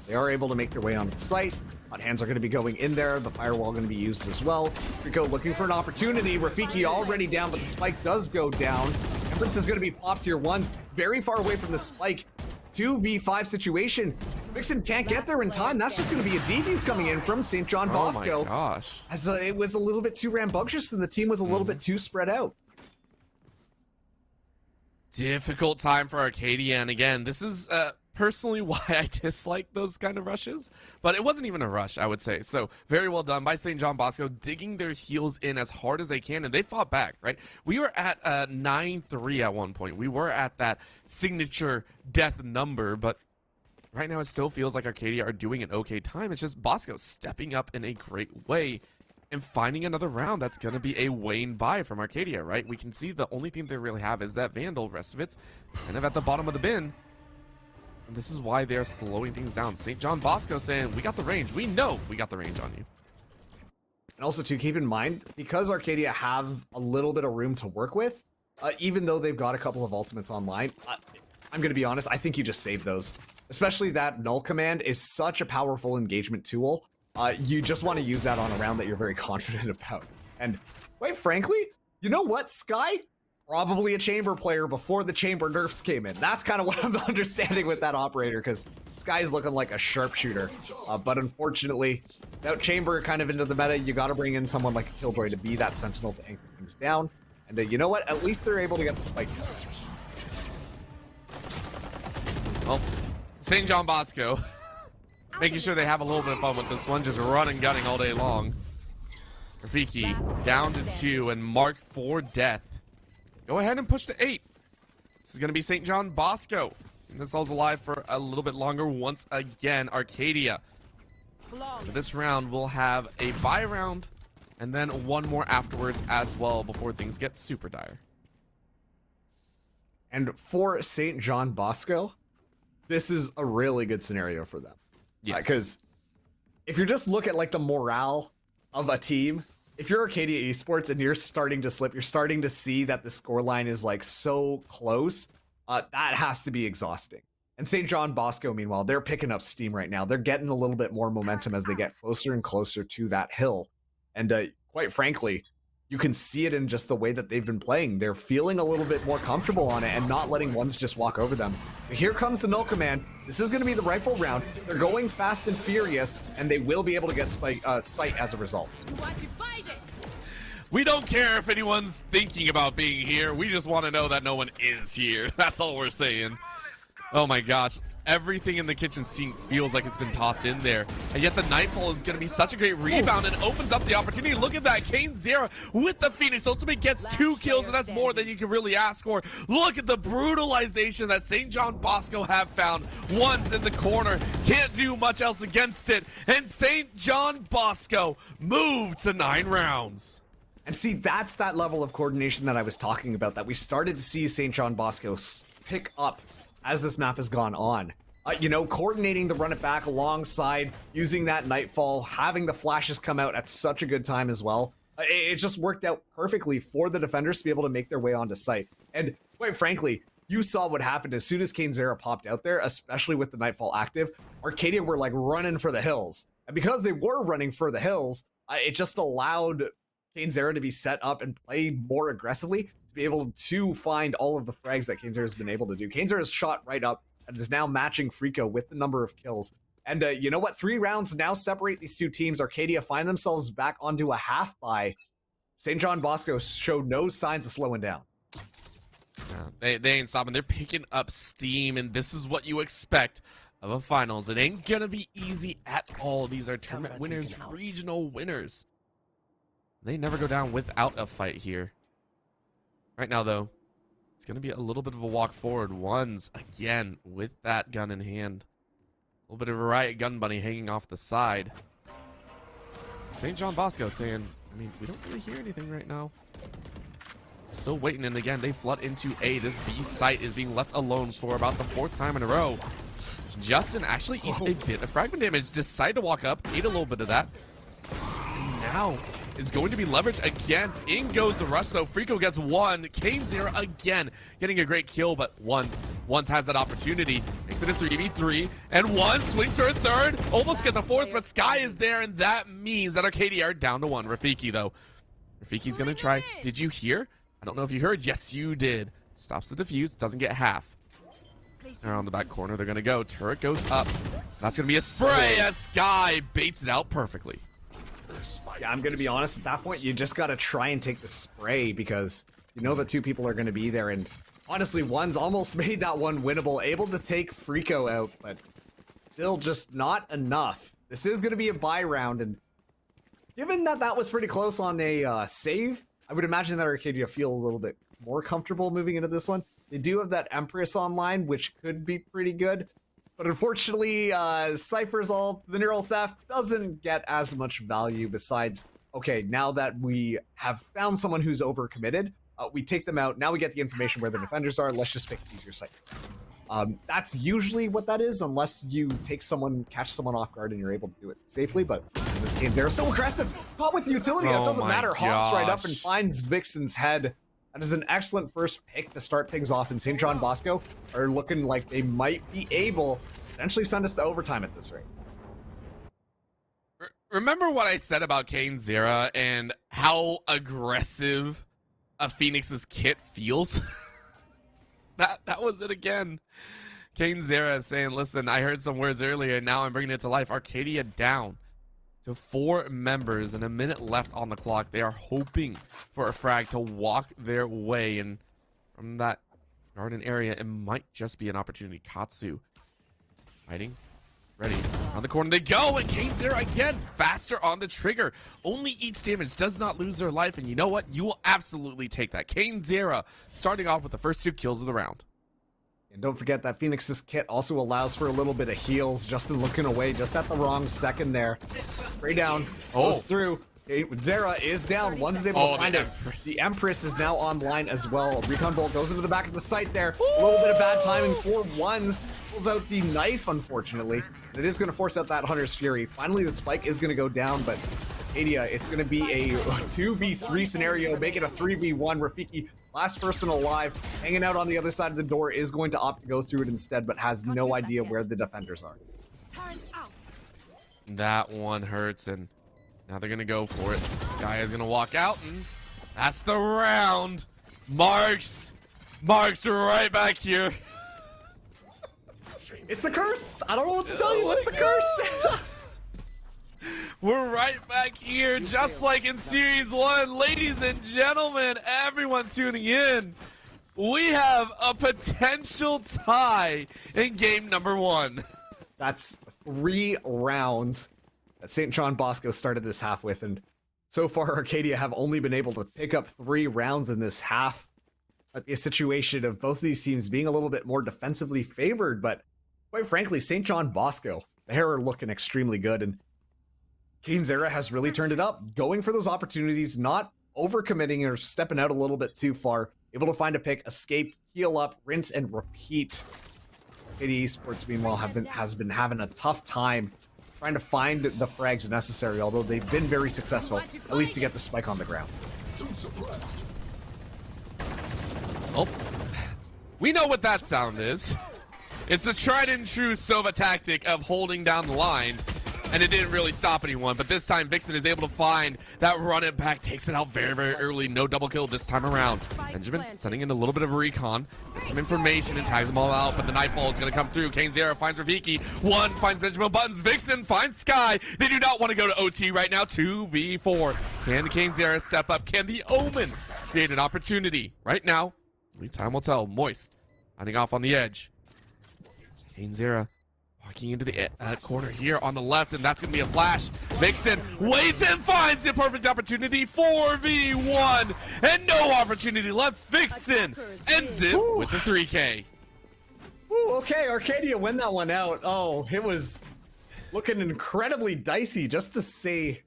They are able to make their way onto the site. Hot hands are going to be going in there. The firewall going to be used as well. Rico looking for an opportunity. Rafiki already down, but the spike does go down. Empress is going to be popped here once. Very far away from the spike. 2v5 situation. Vixen can't get there in time. That's just going to be a defuse coming in from St.JohnBosco. Oh my gosh. As it was a little bit too rambunctious and the team was a little bit too spread out. Difficult time for Arcadia, and again, this is personally why I dislike those kind of rushes, but it wasn't even a rush, I would say. So very well done by St.JohnBosco, digging their heels in as hard as they can, and they fought back, right? We were at 9-3 at one point. We were at that signature death number, but right now it still feels like Arcadia are doing an okay time. It's just Bosco stepping up in a great way and finding another round that's going to be a Wayne buy from Arcadia, right? We can see the only thing they really have is that Vandal. Rest of it's kind of at the bottom of the bin. And this is why they're slowing things down. St.JohnBosco saying, we got the range. We know we got the range on you. And also, to keep in mind, because Arcadia have a little bit of room to work with, even though they've got a couple of ultimates online, I'm going to be honest, I think you just save those. Especially that null command is such a powerful engagement tool. You just want to use that on a round that you're very confident about. And quite frankly, you know what, Sky? Probably a chamber player before the chamber nerfs came in. That's kind of what I'm understanding with that operator, because Sky's looking like a sharpshooter. But unfortunately, without chamber kind of into the meta, you got to bring in someone like a Killjoy to be that sentinel to anchor things down. And you know what? At least they're able to get the spike kills. Well, St.JohnBosco making sure they have a little bit of fun with this one, just running, gunning all day long. Rafiki down to 2 and marked for death. Go ahead and push to 8. This is going to be St.JohnBosco. And this all's alive for a little bit longer once again. Arcadia. For this round, we'll have a buy round and then one more afterwards as well before things get super dire. And for St.JohnBosco, this is a really good scenario for them. Yes. Because if you just look at like the morale of a team, if you're Arcadia Esports and you're starting to slip, you're starting to see that the scoreline is like so close, that has to be exhausting. And St.JohnBosco, meanwhile, they're picking up steam right now. They're getting a little bit more momentum as they get closer and closer to that hill. And quite frankly, you can see it in just the way that they've been playing. They're feeling a little bit more comfortable on it and not letting ones just walk over them. But here comes the null command. This is going to be the rifle round. They're going fast and furious, and they will be able to get sight as a result. We don't care if anyone's thinking about being here. We just want to know that no one is here. That's all we're saying. Oh my gosh. everything in the kitchen sink feels like it's been tossed in there. And yet the Nightfall is going to be such a great rebound and opens up the opportunity. Look at that. Kane Zera with the Phoenix Ultimate gets 2 kills, and that's more than you can really ask for. Look at the brutalization that St. John Bosco have found. One's in the corner. Can't do much else against it. And St. John Bosco moved to 9 rounds. And see, that's that level of coordination that I was talking about, that we started to see St. John Bosco pick up as this map has gone on. You know, coordinating the run it back alongside using that Nightfall, having the flashes come out at such a good time as well. It just worked out perfectly for the defenders to be able to make their way onto site. And quite frankly, you saw what happened as soon as Kane Zera popped out there, especially with the Nightfall active. Arcadia were like running for the hills. And because they were running for the hills, it just allowed Kane Zera to be set up and play more aggressively to be able to find all of the frags that Kane Zera has been able to do. Kane Zera has shot right up and is now matching Frico with the number of kills. And you know what? 3 rounds now separate these two teams. Arcadia find themselves back onto a half bye. St. John Bosco showed no signs of slowing down. Yeah, they ain't stopping. They're picking up steam, and this is what you expect of a finals. It ain't gonna be easy at all. These are tournament winners, regional winners. They never go down without a fight here. Right now, though, it's going to be a little bit of a walk forward. One's, again, with that gun in hand. A little bit of a riot gun bunny hanging off the side. St. John Bosco saying, I mean, we don't really hear anything right now. Still waiting, and again, they flood into A. This B site is being left alone for about the 4th time in a row. Justin actually eats a bit of fragment damage. Decided to walk up, ate a little bit of that. And now is going to be leveraged against. In goes the rush, though. Frico gets 1. Kane Zera again getting a great kill, but Once has that opportunity. Makes it a 3v3, and One swings for a 3rd. Almost get the 4th, but Sky is there, and that means that Arcadia are down to 1. Rafiki, though. Rafiki's going to try. Did you hear? I don't know if you heard. Yes, you did. Stops the defuse. Doesn't get half. Around the back corner, they're going to go. Turret goes up. That's going to be a spray as Sky baits it out perfectly. Yeah, I'm going to be honest, at that point, you just got to try and take the spray because you know the 2 people are going to be there. And honestly, One's almost made that one winnable, able to take Frico out, but still just not enough. This is going to be a bye round, and given that that was pretty close on a save, I would imagine that Arcadia feel a little bit more comfortable moving into this one. They do have that Empress online, which could be pretty good. But unfortunately, Cypher's ult, the Neural Theft, doesn't get as much value besides, okay, now that we have found someone who's overcommitted, we take them out, now we get the information where the defenders are, let's just pick an easier site. That's usually what that is, unless you take someone, catch someone off guard and you're able to do it safely, but in this game, they're so aggressive. Caught with the utility, it doesn't matter, hops right up and finds Vixen's head. That is an excellent first pick to start things off, and St. John Bosco are looking like they might be able to potentially send us to overtime at this rate. Remember what I said about Kane Zera and how aggressive a Phoenix's kit feels? that was it again. Kane Zera is saying, listen, I heard some words earlier, and now I'm bringing it to life. Arcadia down to 4 members and a minute left on the clock. They are hoping for a frag to walk their way, and from that garden area, it might just be an opportunity. Katsu fighting, ready, on the corner they go, and Kane Zera again, faster on the trigger, only eats damage, does not lose their life, and you know what? You will absolutely take that. Kane Zera starting off with the first 2 kills of the round. And don't forget that Phoenix's kit also allows for a little bit of heals. Justin looking away just at the wrong second there. Spray down, goes through. Zera is down. One's able to find it. The Empress is now online as well. Recon Bolt goes into the back of the site there. A little bit of bad timing for Ones. Pulls out the knife, unfortunately. And it is going to force out that Hunter's Fury. Finally, the spike is going to go down, but Arcadia, it's going to be a 2v3 scenario. Make it a 3v1. Rafiki, last person alive, hanging out on the other side of the door, is going to opt to go through it instead, but has no idea where the defenders are. That one hurts, and now they're going to go for it. Sky is going to walk out, and that's the round. Marks right back here. It's the curse. I don't know what to tell you. What's the curse? We're right back here, just like in Series 1. Ladies and gentlemen, everyone tuning in. we have a potential tie in game number 1. That's 3 rounds that St. John Bosco started this half with, and so far Arcadia have only been able to pick up 3 rounds in this half. Might be a situation of both of these teams being a little bit more defensively favored, but quite frankly, St. John Bosco, they're looking extremely good, and Cainzera has really turned it up, going for those opportunities, not overcommitting or stepping out a little bit too far, able to find a pick, escape, heal up, rinse, and repeat. Arcadia Esports, meanwhile, has been having a tough time trying to find the frags necessary, although they've been very successful, at least to get the spike on the ground. Oh, we know what that sound is. It's the tried and true Sova tactic of holding down the line, and it didn't really stop anyone, but this time Vixen is able to find that run it back, takes it out very, very early. No double kill this time around. Benjamin sending in a little bit of recon, gets some information and tags them all out, but the Nightfall is going to come through. Cainzera finds Rafiki, 1 finds Benjamin Buttons, Vixen finds Sky. They do not want to go to OT right now. 2v4. Can Cainzera step up? Can the Omen create an opportunity right now? Only time will tell. Moist hiding off on the edge. Cainzera walking into the corner here on the left, and that's going to be a flash. Vixen waits and finds the perfect opportunity. 4v1, and no opportunity left. Vixen ends it with the 3K. Ooh, okay, Arcadia win that one out. Oh, it was looking incredibly dicey, just to say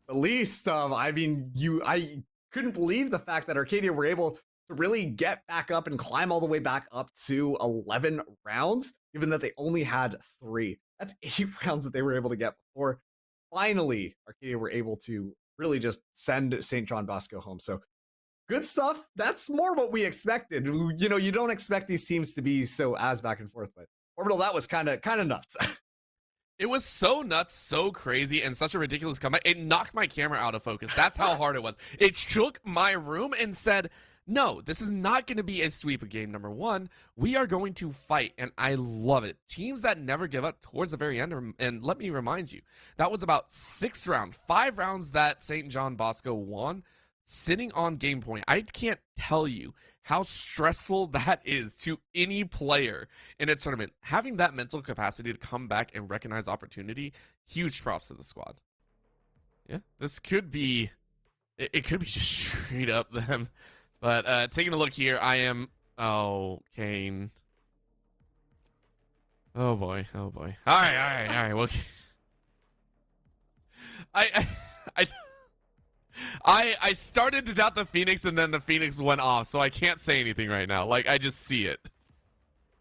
the least. I mean, I couldn't believe the fact that Arcadia were able to really get back up and climb all the way back up to 11 rounds, given that they only had 3. That's 8 rounds that they were able to get before finally Arcadia were able to really just send St. John Bosco home. So good stuff. That's more what we expected. You know, you don't expect these teams to be so as back and forth, but Orbital, that was kind of nuts. It was so nuts, so crazy, and such a ridiculous comeback. It knocked my camera out of focus. That's how hard it was. It shook my room and said, no, this is not going to be a sweep of game number 1. We are going to fight, and I love it. Teams that never give up towards the very end, and let me remind you, that was about 6 rounds, 5 rounds that St. John Bosco won, sitting on game point. I can't tell you how stressful that is to any player in a tournament. Having that mental capacity to come back and recognize opportunity, huge props to the squad. Yeah, this could be, it could be just straight up them. But taking a look here, I am... Oh, Kane. Oh, boy. Oh, boy. All right. Well, I started to doubt the Phoenix, and then the Phoenix went off, so I can't say anything right now. Like, I just see it.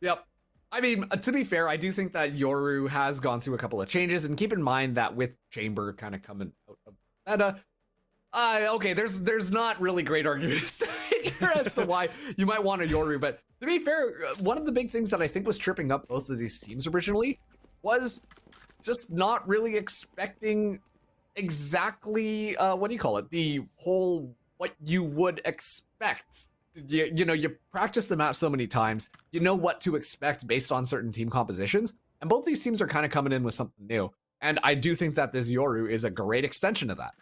Yep. I mean, to be fair, I do think that Yoru has gone through a couple of changes, and keep in mind that with Chamber kind of coming out of meta, okay, there's not really great arguments here as to why you might want a Yoru, but to be fair, one of the big things that I think was tripping up both of these teams originally was just not really expecting exactly, the whole what you would expect. You know, you practice the map so many times, you know what to expect based on certain team compositions, and both these teams are kind of coming in with something new, and I do think that this Yoru is a great extension of that.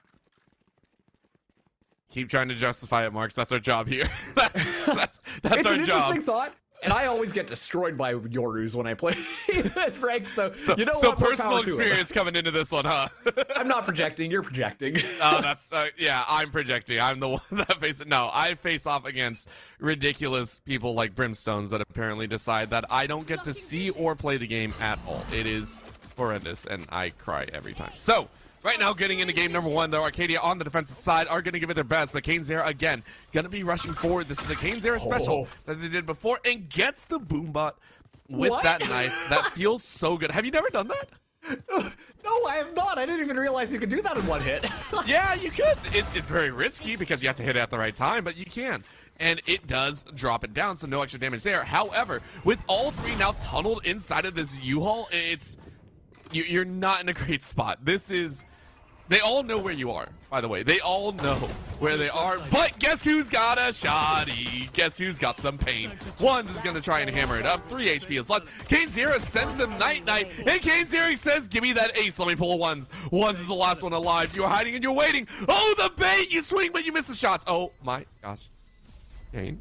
Keep trying to justify it, Marks. That's our job here. that's It's our an job. interesting thought, and I always get destroyed by Yorus when I play ranks, so you know so what? More personal power to it. experience coming into this one, huh? I'm not projecting, you're projecting. Oh, that's yeah. I'm projecting. I'm the one that faces. No, I face off against ridiculous people like Brimstones that apparently decide that I don't get to see or play the game at all. It is horrendous, and I cry every time. So. Right now, getting into game number 1, though, Arcadia on the defensive side are going to give it their best, but Cainzera, again, going to be rushing forward. This is a Cainzera special that they did before, and gets the boombot with that knife. That feels so good. Have you never done that? No, I have not. I didn't even realize you could do that in one hit. Yeah, you could. It's very risky because you have to hit it at the right time, but you can. And it does drop it down, so no extra damage there. However, with all 3 now tunneled inside of this U-Haul, you're not in a great spot. This is... They all know where you are, by the way. They all know where they are. But guess who's got a shotty? Guess who's got some pain? Ones is going to try and hammer it up. 3 HP is left. Cainzera sends him night-night. And Cainzera says, give me that ace. Let me pull a ones. Ones is the last one alive. You're hiding and you're waiting. Oh, the bait! You swing, but you miss the shots. Oh, my gosh. Kane.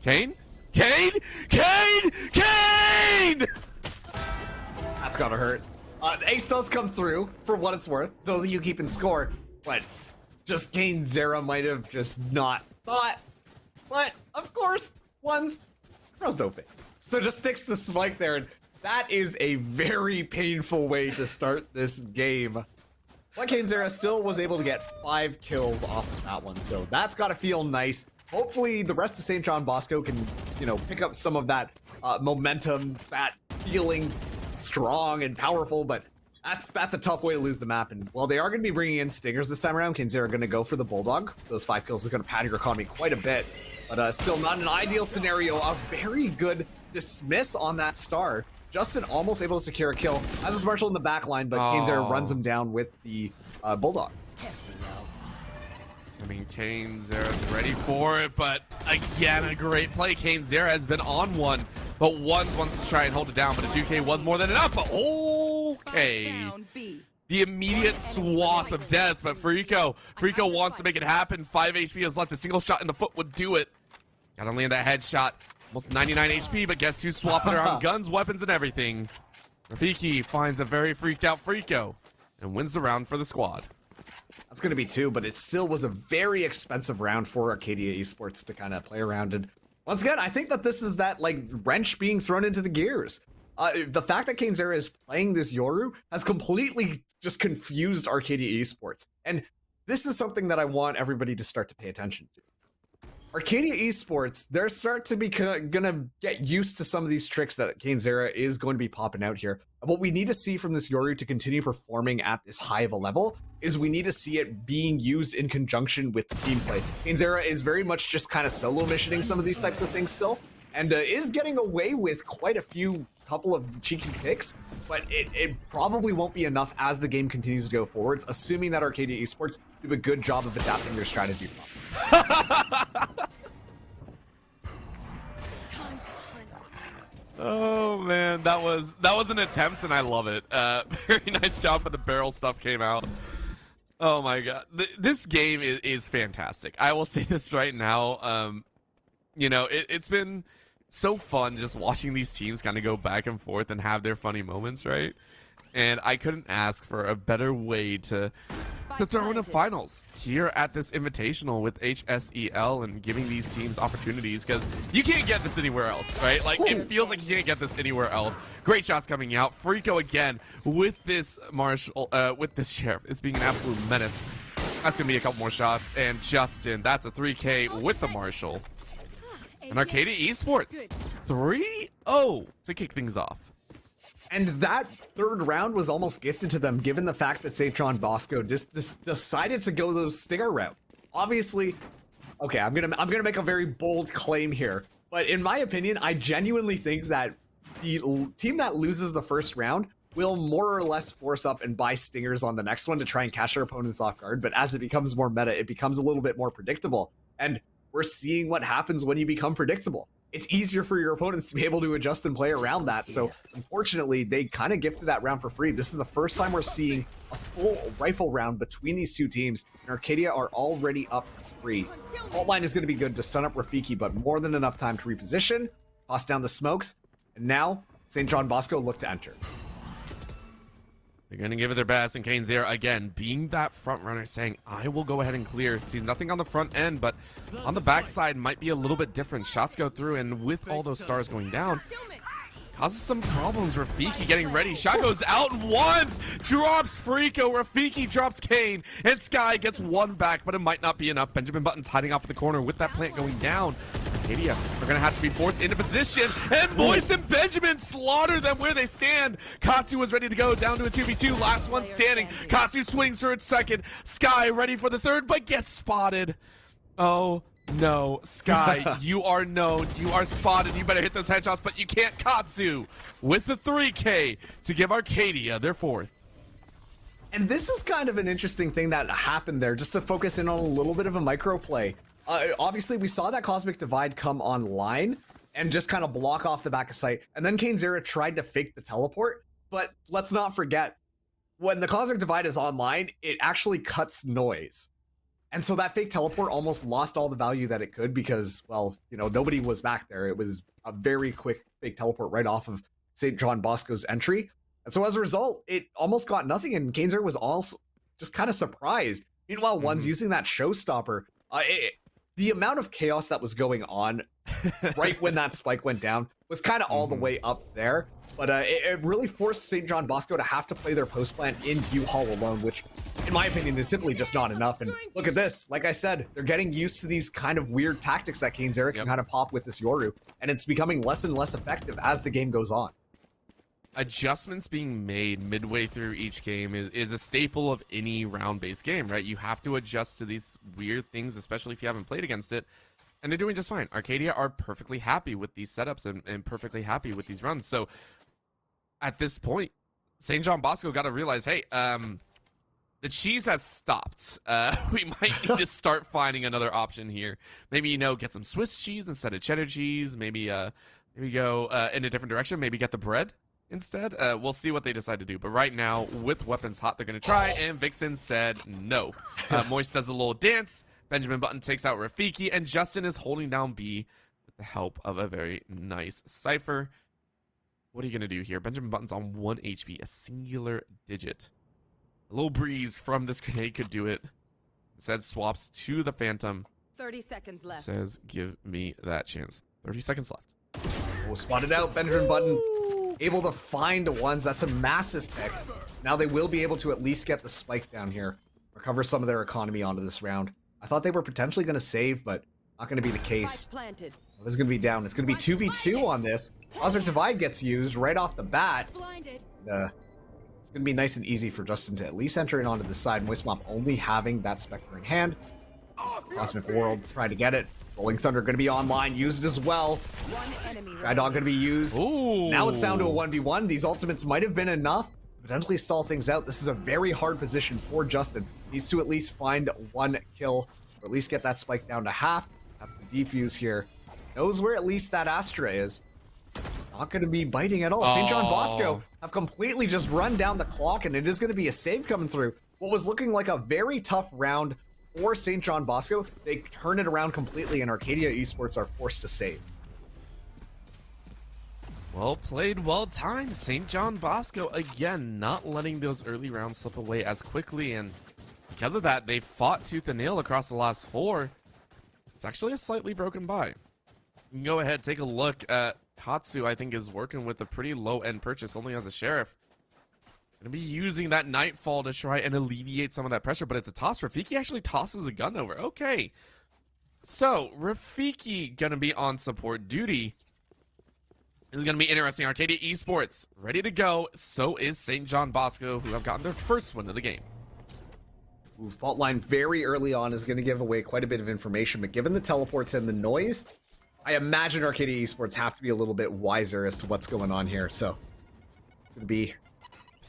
Kane? Kane? Kane? Kane! That's gotta hurt. The ace does come through, for what it's worth. Those of you keeping score, but just Kane Zera might have just not thought. But, of course, ones, pros don't fit. So just sticks the spike there, and that is a very painful way to start this game. But Kane Zera still was able to get 5 kills off of that one, so that's gotta feel nice. Hopefully the rest of St.JohnBosco can, pick up some of that momentum, that feeling strong and powerful, but that's a tough way to lose the map. And while they are going to be bringing in stingers this time around, Kane Zera are going to go for the Bulldog. Those 5 kills is going to pad your economy quite a bit, but still not an ideal scenario. A very good dismiss on that star. Justin almost able to secure a kill. Has his Marshall in the back line, but Kane Zera runs him down with the Bulldog. I mean, Kane Zera's ready for it, but again, a great play. Kane Zera has been on one, but Ones wants to try and hold it down, but a 2K was more than enough. But okay. The immediate swath of death, but Frico wants to make it happen. 5 HP is left. A single shot in the foot would do it. Gotta land that headshot. Almost 99 HP, but guess who's swapping around guns, weapons, and everything? Rafiki finds a very freaked out Frico and wins the round for the squad. That's going to be 2, but it still was a very expensive round for Arcadia Esports to kind of play around. And once again, I think that this is that wrench being thrown into the gears. The fact that Kane Zera is playing this Yoru has completely just confused Arcadia Esports. And this is something that I want everybody to start to pay attention to. Arcadia Esports, they're start to be gonna get used to some of these tricks that Kane Zera is going to be popping out here. What we need to see from this Yoru to continue performing at this high of a level is we need to see it being used in conjunction with team play. Kane Zera is very much just kind of solo missioning some of these types of things still, and is getting away with quite a couple of cheeky picks, but it probably won't be enough as the game continues to go forwards, assuming that Arcadia Esports do a good job of adapting their strategy properly. Oh man, that was an attempt, and I love it. Very nice job, but the barrel stuff came out. Oh my god, this game is fantastic. I will say this right now. It's been so fun just watching these teams kind of go back and forth and have their funny moments, right? And I couldn't ask for a better way to throw in a finals here at this Invitational with HSEL and giving these teams opportunities, because you can't get this anywhere else, right? Like, it feels like you can't get this anywhere else. Great shots coming out. Frico again with this Marshall, with this Sheriff. It's being an absolute menace. That's gonna be a couple more shots, and Justin, that's a 3K with the Marshall. And Arcadia Esports 3-0 to kick things off. And that third round was almost gifted to them, given the fact that St.JohnBosco decided to go the stinger route. Obviously, okay, I'm gonna make a very bold claim here, but in my opinion, I genuinely think that the team that loses the first round will more or less force up and buy stingers on the next one to try and catch their opponents off guard. But as it becomes more meta, it becomes a little bit more predictable, and we're seeing what happens when you become predictable. It's easier for your opponents to be able to adjust and play around that. So unfortunately, they kind of gifted that round for free. This is the first time we're seeing a full rifle round between these two teams, and Arcadia are already up 3. Alt line is going to be good to stun up Rafiki, but more than enough time to reposition, toss down the smokes, and now St.JohnBosco look to enter. They're going to give it their best, and Kane Zera, again, being that front runner, saying, I will go ahead and clear. Sees nothing on the front end, but on the backside might be a little bit different. Shots go through, and with all those stars going down, causes some problems. Rafiki getting ready. Shot goes out and once. Drops Frico. Rafiki drops Kane, and Sky gets one back, but it might not be enough. Benjamin Button's hiding off in the corner with that plant going down. Arcadia are going to have to be forced into position, and Boyce and Benjamin slaughter them where they stand. Katsu was ready to go down to a 2v2. Last one standing. Katsu swings for its second. Sky ready for the third, but gets spotted. Oh no, Sky, you are known. You are spotted. You better hit those headshots, but you can't. Katsu with the 3K to give Arcadia their 4th. And this is kind of an interesting thing that happened there, just to focus in on a little bit of a micro play. Obviously, we saw that Cosmic Divide come online and just kind of block off the back of sight. And then Kane Zera tried to fake the teleport. But let's not forget, when the Cosmic Divide is online, it actually cuts noise. And so that fake teleport almost lost all the value that it could because, well, you know, nobody was back there. It was a very quick fake teleport right off of St. John Bosco's entry. And so as a result, it almost got nothing, and KZR was also just kind of surprised. Meanwhile, one's using that showstopper. The amount of chaos that was going on right when that spike went down was kind of all the way up there. But it really forced St. John Bosco to have to play their post plant in U-Hall alone, which, in my opinion, is simply just not enough. And look at this. Like I said, they're getting used to these kind of weird tactics that KZR can kind of pop with this Yoru. And it's becoming less and less effective as the game goes on. Adjustments being made midway through each game is a staple of any round-based game, right? You have to adjust to these weird things, especially if you haven't played against it. And they're doing just fine. Arcadia are perfectly happy with these setups and perfectly happy with these runs. So at this point, St. John Bosco got to realize, hey, the cheese has stopped. We might need to start finding another option here. Maybe, you know, get some Swiss cheese instead of cheddar cheese. Maybe go in a different direction. Maybe get the bread instead. We'll see what they decide to do. But right now, with weapons hot, they're going to try. And Vixen said no. Moist does a little dance. Benjamin Button takes out Rafiki. And Justin is holding down B with the help of a very nice Cypher. What are you going to do here? Benjamin Button's on 1 HP, a singular digit. A little breeze from this grenade could do it. Instead, swaps to the Phantom. 30 seconds left. Says, give me that chance. 30 seconds left. Oh, spotted out. Benjamin Button able to find ones. That's a massive pick. Now they will be able to at least get the spike down here. Recover some of their economy onto this round. I thought they were potentially going to save, but not going to be the case. Planted. This is going to be down. It's going to be 2v2 on this. Cosmic Divide gets used right off the bat. Blinded. It's going to be nice and easy for Justin to at least enter in onto the side. Moist Mop only having that Spectre in hand. Cosmic World trying to get it. Rolling Thunder going to be online, used as well. One enemy Guide Dog going to be used. Ooh. Now it's down to a 1v1. These ultimates might have been enough to potentially stall things out. This is a very hard position for Justin. Needs to at least find one kill, or at least get that spike down to half. Have the defuse here. Knows where at least that Astra is. Not going to be biting at all. St. John Bosco have completely just run down the clock, and it is going to be a save coming through. What was looking like a very tough round for St. John Bosco, they turn it around completely, and Arcadia Esports are forced to save. Well played, well timed. St. John Bosco, again, not letting those early rounds slip away as quickly, and because of that, they fought tooth and nail across the last 4. It's actually a slightly broken buy. You can go ahead, take a look at Katsu. I think is working with a pretty low-end purchase, only as a Sheriff. Gonna be using that Nightfall to try and alleviate some of that pressure, but it's a toss. Rafiki actually tosses a gun over. Okay. So, Rafiki gonna be on support duty. This is gonna be interesting. Arcadia Esports ready to go. So is St. John Bosco, who have gotten their first win of the game. Ooh, fault line very early on is going to give away quite a bit of information, but given the teleports and the noise, I imagine Arcadia Esports have to be a little bit wiser as to what's going on here. So, it's going to be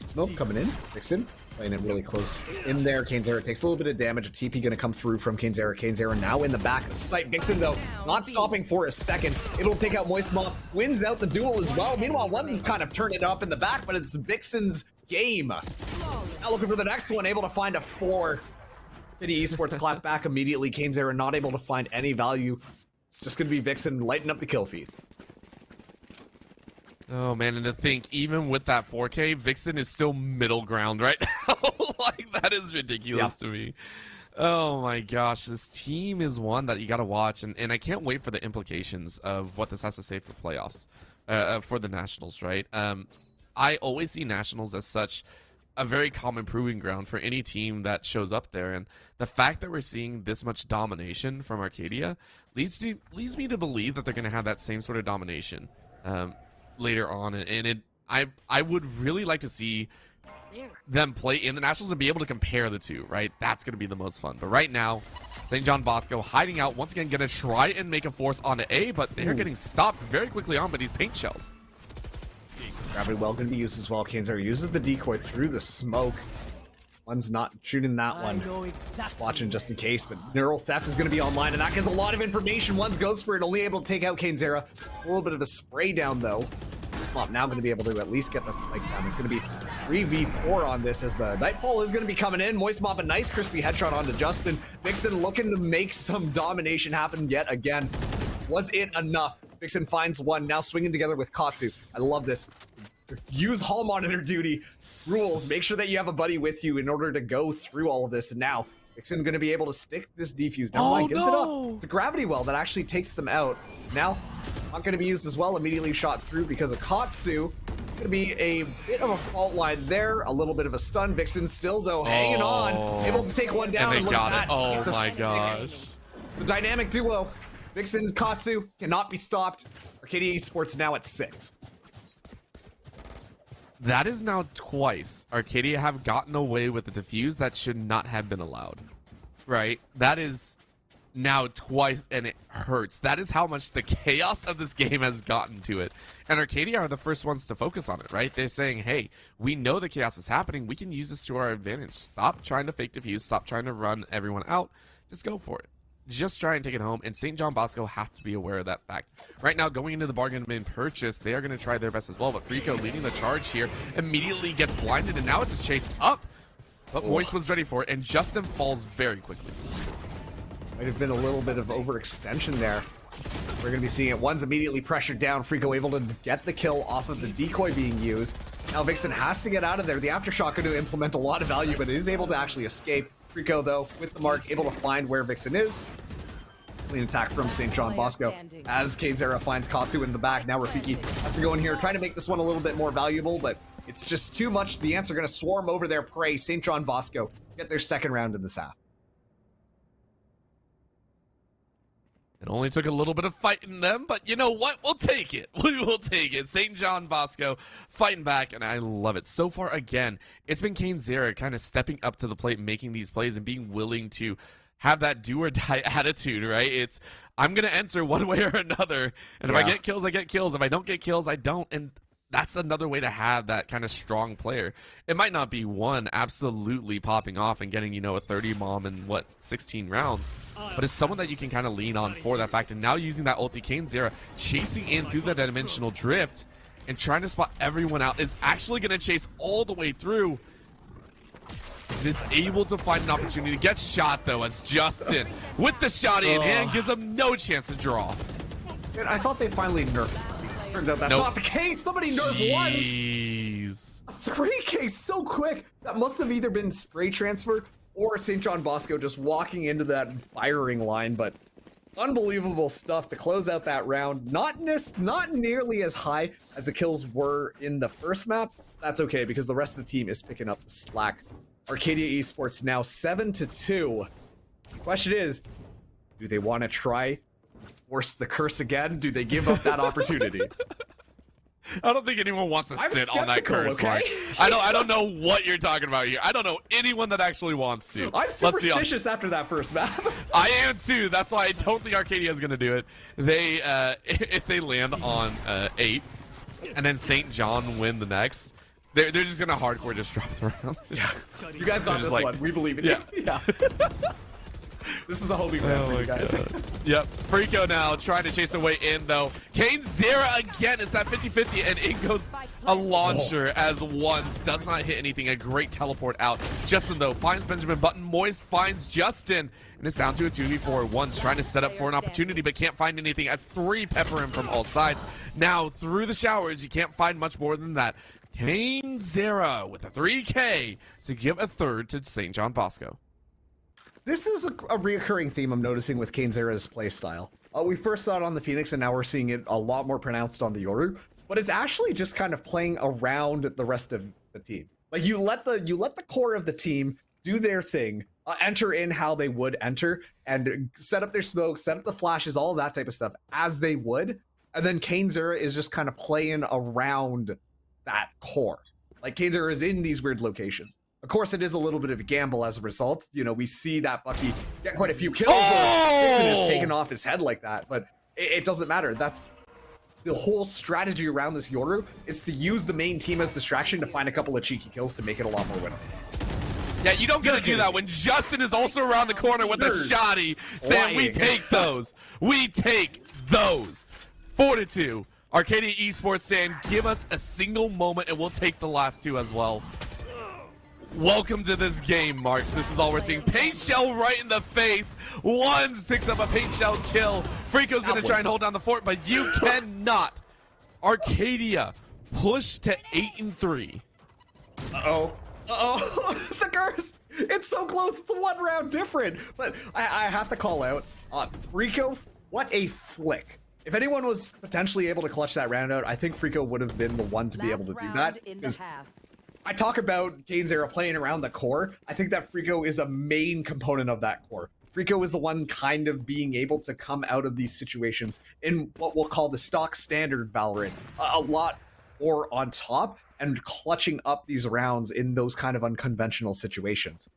smoke coming in. Vixen playing it really close in there. KZR takes a little bit of damage. A TP going to come through from KZR. KZR now in the back of sight. Vixen, though, not stopping for a second. It'll take out Moist Mop. Wins out the duel as well. Meanwhile, one's kind of turning it up in the back, but it's Vixen's game. Now looking for the next one. Able to find a 4. City Esports clap back immediately. KZR not able to find any value. It's just going to be Vixen lighting up the kill feed. Oh man, and to think, even with that 4K, Vixen is still middle ground right now. Like, that is ridiculous to me. Oh my gosh, this team is one that you gotta watch, and I can't wait for the implications of what this has to say for playoffs, for the Nationals, right? I always see Nationals as such a very common proving ground for any team that shows up there, and the fact that we're seeing this much domination from Arcadia leads me to believe that they're gonna have that same sort of domination later on, and I would really like to see them play in the Nationals and be able to compare the two, right? That's going to be the most fun. But right now, St. John Bosco hiding out, once again going to try and make a force onto A, but they're getting stopped very quickly on by these paint shells. Gravity Well going to be used as well. KZR uses the decoy through the smoke. One's not shooting that one. Just watching just in case, but Neural Theft is going to be online, and that gives a lot of information. One's goes for it, only able to take out KZR. A little bit of a spray down, though. This Mop now going to be able to at least get that spike down. He's going to be 3v4 on this as the Nightfall is going to be coming in. Moist Mop, a nice crispy headshot onto Justin. Vixen looking to make some domination happen yet again. Was it enough? Vixen finds one, now swinging together with Katsu. I love this. Use hall monitor duty rules. Make sure that you have a buddy with you in order to go through all of this. And now Vixen going to be able to stick this defuse. Never mind, gives it up. It's a gravity well that actually takes them out. Now, not going to be used as well. Immediately shot through because of Katsu. Going to be a bit of a fault line there. A little bit of a stun. Vixen still, though, hanging on. Able to take one down. And they got look at it. that. Oh It's a my stick. gosh. The dynamic duo. Vixen and Katsu cannot be stopped. Arcadia Esports now at 6. That is now twice Arcadia have gotten away with the defuse that should not have been allowed. Right? That is now twice, and it hurts. That is how much the chaos of this game has gotten to it. And Arcadia are the first ones to focus on it, right? They're saying, hey, we know the chaos is happening. We can use this to our advantage. Stop trying to fake defuse. Stop trying to run everyone out. Just go for it. Just try and take it home, and St.JohnBosco have to be aware of that fact. Right now, going into the bargain bin purchase, they are going to try their best as well, but Frico leading the charge here immediately gets blinded, and now it's a chase up. But Moist was ready for it, and Justin falls very quickly. Might have been a little bit of overextension there. We're going to be seeing it. One's immediately pressured down. Frico able to get the kill off of the decoy being used. Now Vixen has to get out of there. The aftershock going to implement a lot of value, but is able to actually escape. Frico, though, with the mark, able to find where Vixen is. Clean attack from St.JohnBosco as Kazera finds Katsu in the back. Now Rafiki has to go in here, trying to make this one a little bit more valuable, but it's just too much. The Ants are going to swarm over their prey. St.JohnBosco get their second round in this half. It only took a little bit of fighting them, but you know what? We'll take it. We will take it. St.JohnBosco fighting back, and I love it. So far, again, it's been Kazera kind of stepping up to the plate, making these plays, and being willing to have that do-or-die attitude, right? It's, I'm going to enter one way or another, and if I get kills, I get kills. If I don't get kills, I don't, and that's another way to have that kind of strong player. It might not be one absolutely popping off and getting, you know, a 30 bomb in, 16 rounds, but it's someone that you can kind of lean on for that fact. And now using that ulti, Kazera chasing in through the dimensional drift and trying to spot everyone out is actually going to chase all the way through. It is able to find an opportunity. Gets shot, though, as Justin, with the shot in hand, gives him no chance to draw. Man, I thought they finally nerfed. Turns out that's not the case. Somebody nerfed once. 3K so quick. That must have either been spray transfer or St.JohnBosco just walking into that firing line. But unbelievable stuff to close out that round. Not nearly as high as the kills were in the first map. That's okay because the rest of the team is picking up the slack. Arcadia Esports now 7-2. The question is, do they want to try force the curse again? Do they give up that opportunity? I don't think anyone wants to sit on that curse. Okay? I don't know what you're talking about here. I don't know anyone that actually wants to. I'm superstitious after that first map. I am too. That's why I don't think Arcadia is going to do it. They if they land on 8 and then St. John win the next, they're just going to hardcore just drop the round. You guys got this one. We believe in you. Yeah. This is a holy man for you guys. Yep. Frico now trying to chase away in, though. Kazera again. It's that 50-50, and in goes a launcher as one does not hit anything. A great teleport out. Justin, though, finds Benjamin Button. Moist finds Justin. And it's down to a 2v4. One's trying to set up for an opportunity, but can't find anything as 3 pepper him from all sides. Now, through the showers, you can't find much more than that. Kazera with a 3K to give a third to St.JohnBosco. This is a reoccurring theme I'm noticing with Kazera's playstyle. We first saw it on the Phoenix, and now we're seeing it a lot more pronounced on the Yoru. But it's actually just kind of playing around the rest of the team. Like you let the core of the team do their thing, enter in how they would enter, and set up their smokes, set up the flashes, all of that type of stuff as they would. And then Kazera is just kind of playing around that core. Like Kazera is in these weird locations. Of course, it is a little bit of a gamble as a result. You know, we see that Bucky get quite a few kills. Vixen is taken off his head like that, but it doesn't matter. That's the whole strategy around this Yoru, is to use the main team as distraction to find a couple of cheeky kills to make it a lot more winnable. Yeah, you don't get to do that when Justin is also around the corner with a shotty saying, we take those. We take those. 4-2. Arcadia Esports saying, give us a single moment and we'll take the last two as well. Welcome to this game, Marks. This is all we're seeing. Paint shell right in the face. Ones picks up a paint shell kill. Freako's going to try and hold down the fort, but you cannot. Arcadia push to 8-3. Uh-oh. Uh-oh. The curse. It's so close. It's a 1 round different. But I have to call out Freako. What a flick. If anyone was potentially able to clutch that round out, I think Freako would have been the one to be able to do that. I talk about Kane's playing around the core. I think that Freako is a main component of that core. Freako is the one kind of being able to come out of these situations in what we'll call the stock standard Valorant a lot more on top and clutching up these rounds in those kind of unconventional situations.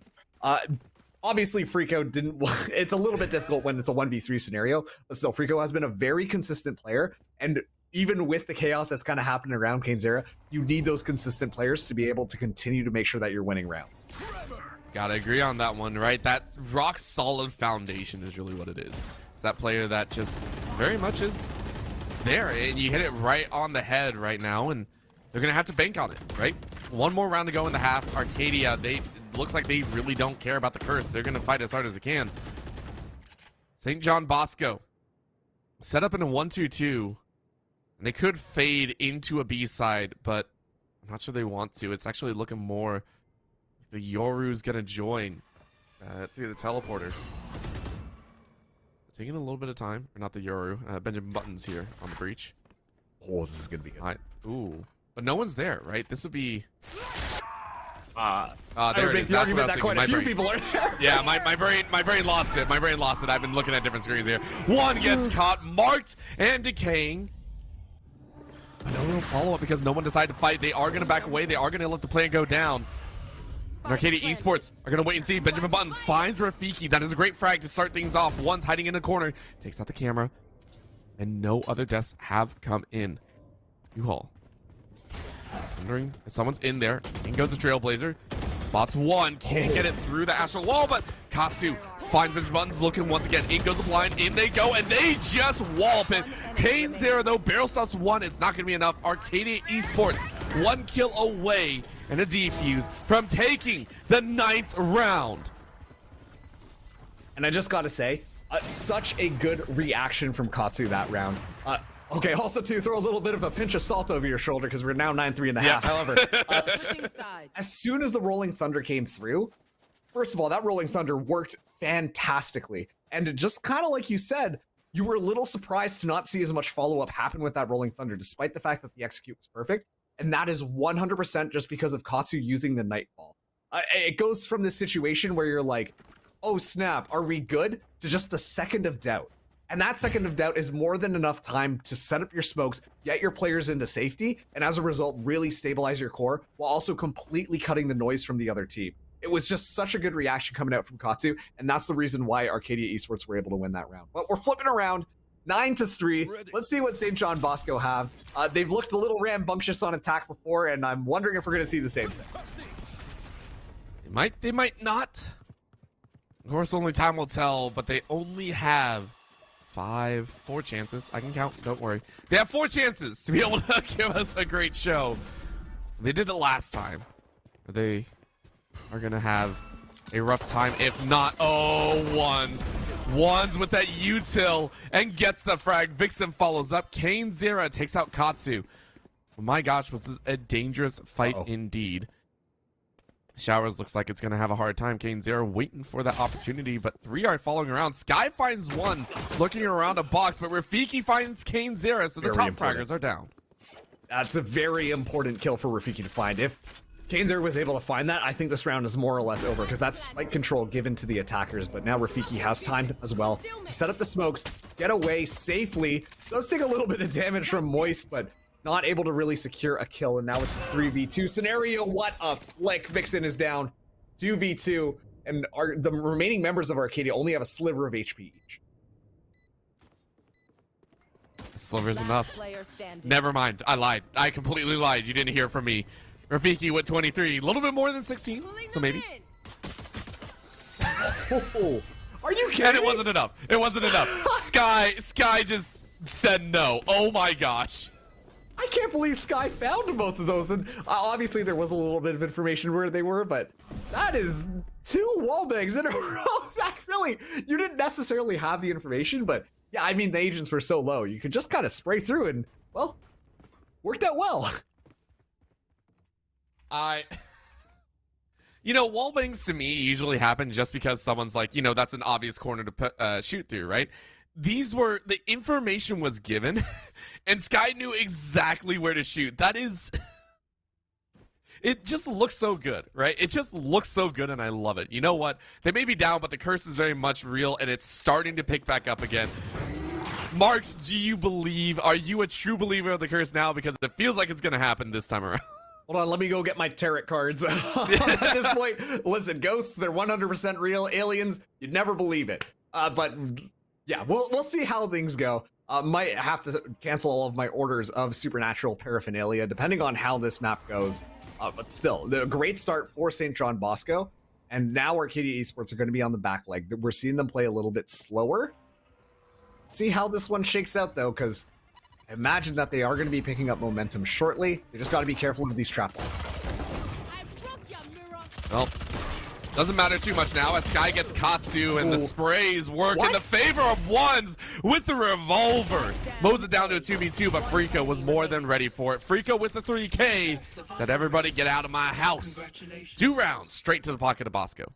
Obviously, Freako didn't. It's a little bit difficult when it's a 1v3 scenario, but still, Freako has been a very consistent player, and even with the chaos that's kind of happening around Kane's you need those consistent players to be able to continue to make sure that you're winning rounds. Gotta agree on that one, right? That rock solid foundation is really what it is. It's that player that just very much is there, and you hit it right on the head right now, and they're gonna have to bank on it, right? One more round to go in the half. Arcadia, it looks like they really don't care about the curse. They're gonna fight as hard as they can. St.JohnBosco set up in a 1-2-2. And they could fade into a B side, but I'm not sure they want to. It's actually looking more the Yoru's gonna join through the teleporter. Taking a little bit of time, or not the Yoru. Benjamin Button's here on the breach. Oh, this is gonna be good. All right. Ooh, but no one's there, right? This would be. There it is. That's what I was thinking. Quite a few people are there. Yeah, my brain lost it. My brain lost it. I've been looking at different screens here. One gets caught, marked, and decaying. But no real follow-up because no one decided to fight. They are going to back away. They are going to let the plan go down. And Arcadia Esports are going to wait and see. Benjamin Button finds Rafiki. That is a great frag to start things off. One's hiding in the corner. Takes out the camera. And no other deaths have come in. U-Haul. Wondering if someone's in there. In goes the Trailblazer. Spots one. Can't get it through the astral wall, but Katsu finds Benjamin Buttons looking once again. In goes the blind. In they go, and they just wallop it. Kane 0, though. Barrel stuffs 1. It's not going to be enough. Arcadia Esports 1 kill away and a defuse from taking the 9th round. And I just got to say, such a good reaction from Katsu that round. Okay, also to throw a little bit of a pinch of salt over your shoulder because we're now 9-3 in the half. However, as soon as the Rolling Thunder came through, first of all, that Rolling Thunder worked fantastically. And just kind of like you said, you were a little surprised to not see as much follow-up happen with that Rolling Thunder, despite the fact that the execute was perfect. And that is 100% just because of Katsu using the Nightfall. It goes from this situation where you're like, oh snap, are we good? To just a second of doubt. And that second of doubt is more than enough time to set up your smokes, get your players into safety, and as a result, really stabilize your core while also completely cutting the noise from the other team. It was just such a good reaction coming out from Katsu, and that's the reason why Arcadia Esports were able to win that round. But we're flipping around, 9-3. Let's see what St.JohnBosco have. They've looked a little rambunctious on attack before, and I'm wondering if we're going to see the same thing. They might not. Of course, only time will tell, but they only have 4 chances. I can count, don't worry. They have 4 chances to be able to give us a great show. They did it last time. They are going to have a rough time if not. Oh, ones with that util and gets the frag. Vixen follows up. Kane Zera takes out Katsu. Oh my gosh, was this a dangerous fight indeed. Showers looks like it's going to have a hard time. Kane Zera waiting for that opportunity, but 3 are following around. Sky finds 1 looking around a box, but Rafiki finds Kane Zera, so the top fraggers are down. That's a very important kill for Rafiki to find. If Kane Zera was able to find that, I think this round is more or less over because that's spike control given to the attackers, but now Rafiki has time as well to set up the smokes, get away safely. Does take a little bit of damage from Moist, but not able to really secure a kill, and now it's a 3v2 scenario. What a flick. Vixen is down 2v2, and the remaining members of Arcadia only have a sliver of HP each. Sliver's enough. Never mind. I lied. I completely lied. You didn't hear from me. Rafiki with 23. A little bit more than 16, so maybe. Oh, are you kidding? And it wasn't enough. It wasn't enough. Sky just said no. Oh my gosh. I can't believe Sky found both of those. And obviously there was a little bit of information where they were, but that is 2 wallbangs in a row. That really, you didn't necessarily have the information, but yeah, I mean, the agents were so low. You could just kind of spray through and, well, worked out well. You know, wallbangs to me usually happen just because someone's like, you know, that's an obvious corner to shoot through, right? These were, the information was given, and Sky knew exactly where to shoot. That is, it just looks so good, right? It just looks so good, and I love it. You know what? They may be down, but the curse is very much real, and it's starting to pick back up again. Marks, do you believe, are you a true believer of the curse now? Because it feels like it's going to happen this time around. Hold on, let me go get my tarot cards. At this point, listen, ghosts, they're 100% real. Aliens, you'd never believe it. But yeah, we'll see how things go. Might have to cancel all of my orders of supernatural paraphernalia, depending on how this map goes. But still, a great start for St. John Bosco. And now Arcadia Esports are going to be on the back leg. We're seeing them play a little bit slower. See how this one shakes out, though, because I imagine that they are going to be picking up momentum shortly. They just got to be careful of these trap balls. Well, doesn't matter too much now as Sky gets Katsu and the sprays work in the favor of ones with the revolver. Mows it down to a 2v2, but Frico was more than ready for it. Frico with the 3K said, everybody get out of my house. 2 rounds straight to the pocket of Bosco.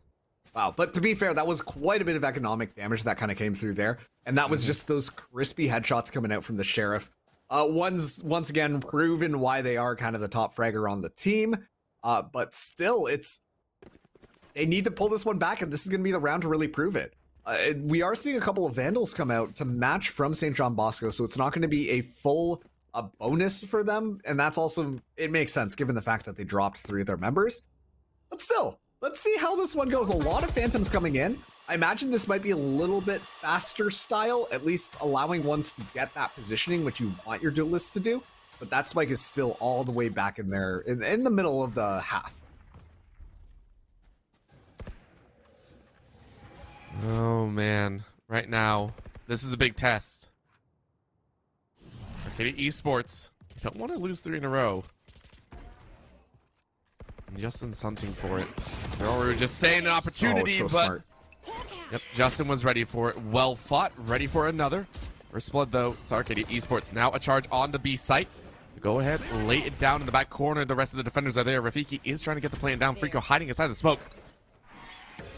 Wow, but to be fair, that was quite a bit of economic damage that kind of came through there. And that was just those crispy headshots coming out from the Sheriff. Once again proven why they are kind of the top fragger on the team, but still, they need to pull this one back, and this is going to be the round to really prove it. We are seeing a couple of Vandals come out to match from St. John Bosco, so it's not going to be a full bonus for them, and that's also, it makes sense given the fact that they dropped 3 of their members. But still, let's see how this one goes. A lot of Phantoms coming in. I imagine this might be a little bit faster style, at least allowing ones to get that positioning, which you want your duelists to do. But that spike is still all the way back in there, in the middle of the half. Oh, man. Right now, this is the big test. Arcadia Esports. You don't want to lose 3 in a row. And Justin's hunting for it. We were just saying an opportunity, so but... smart. Yep, Justin was ready for it. Well fought. Ready for another. First blood, though. It's Arcadia Esports. Now a charge on the B site. Go ahead, lay it down in the back corner. The rest of the defenders are there. Rafiki is trying to get the plane down. Frico hiding inside the smoke.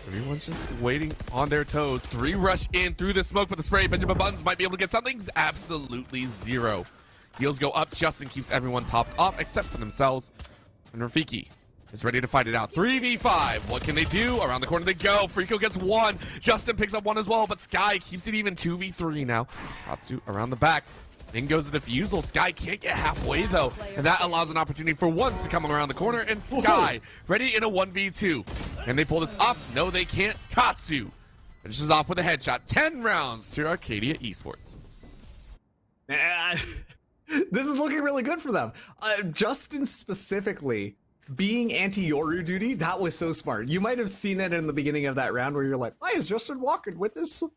Everyone's just waiting on their toes. 3 rush in through the smoke for the spray. Benjamin Buttons might be able to get something. Absolutely 0. Heels go up. Justin keeps everyone topped off except for themselves. And Rafiki is ready to fight it out. 3v5. What can they do? Around the corner they go. Frico gets 1. Justin picks up 1 as well, but Sky keeps it even. 2v3 now. Katsu around the back. Then goes the defusal. Sky can't get halfway, though. And that allows an opportunity for ones to come around the corner. And Sky ready in a 1v2. Can they pull this off? No, they can't. Katsu finishes off with a headshot. 10 rounds to Arcadia Esports. This is looking really good for them. Justin specifically being anti-Yoru duty, that was so smart. You might have seen it in the beginning of that round where you're like, why is Justin walking with this arm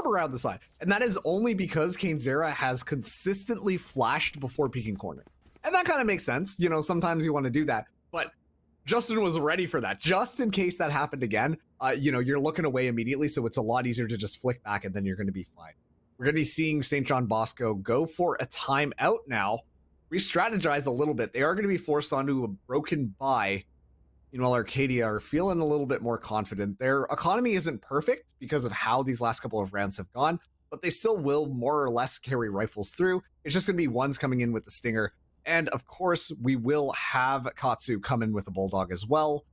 around the side? And that is only because Kainzera has consistently flashed before peeking corner. And that kind of makes sense. You know, sometimes you want to do that. But Justin was ready for that. Just in case that happened again, you know, you're looking away immediately, so it's a lot easier to just flick back and then you're going to be fine. We're going to be seeing St. John Bosco go for a timeout now. Re-strategize a little bit. They are going to be forced onto a broken bye. Meanwhile, Arcadia are feeling a little bit more confident. Their economy isn't perfect because of how these last couple of rounds have gone, but they still will more or less carry rifles through. It's just going to be ones coming in with the Stinger. And of course, we will have Katsu come in with a Bulldog as well.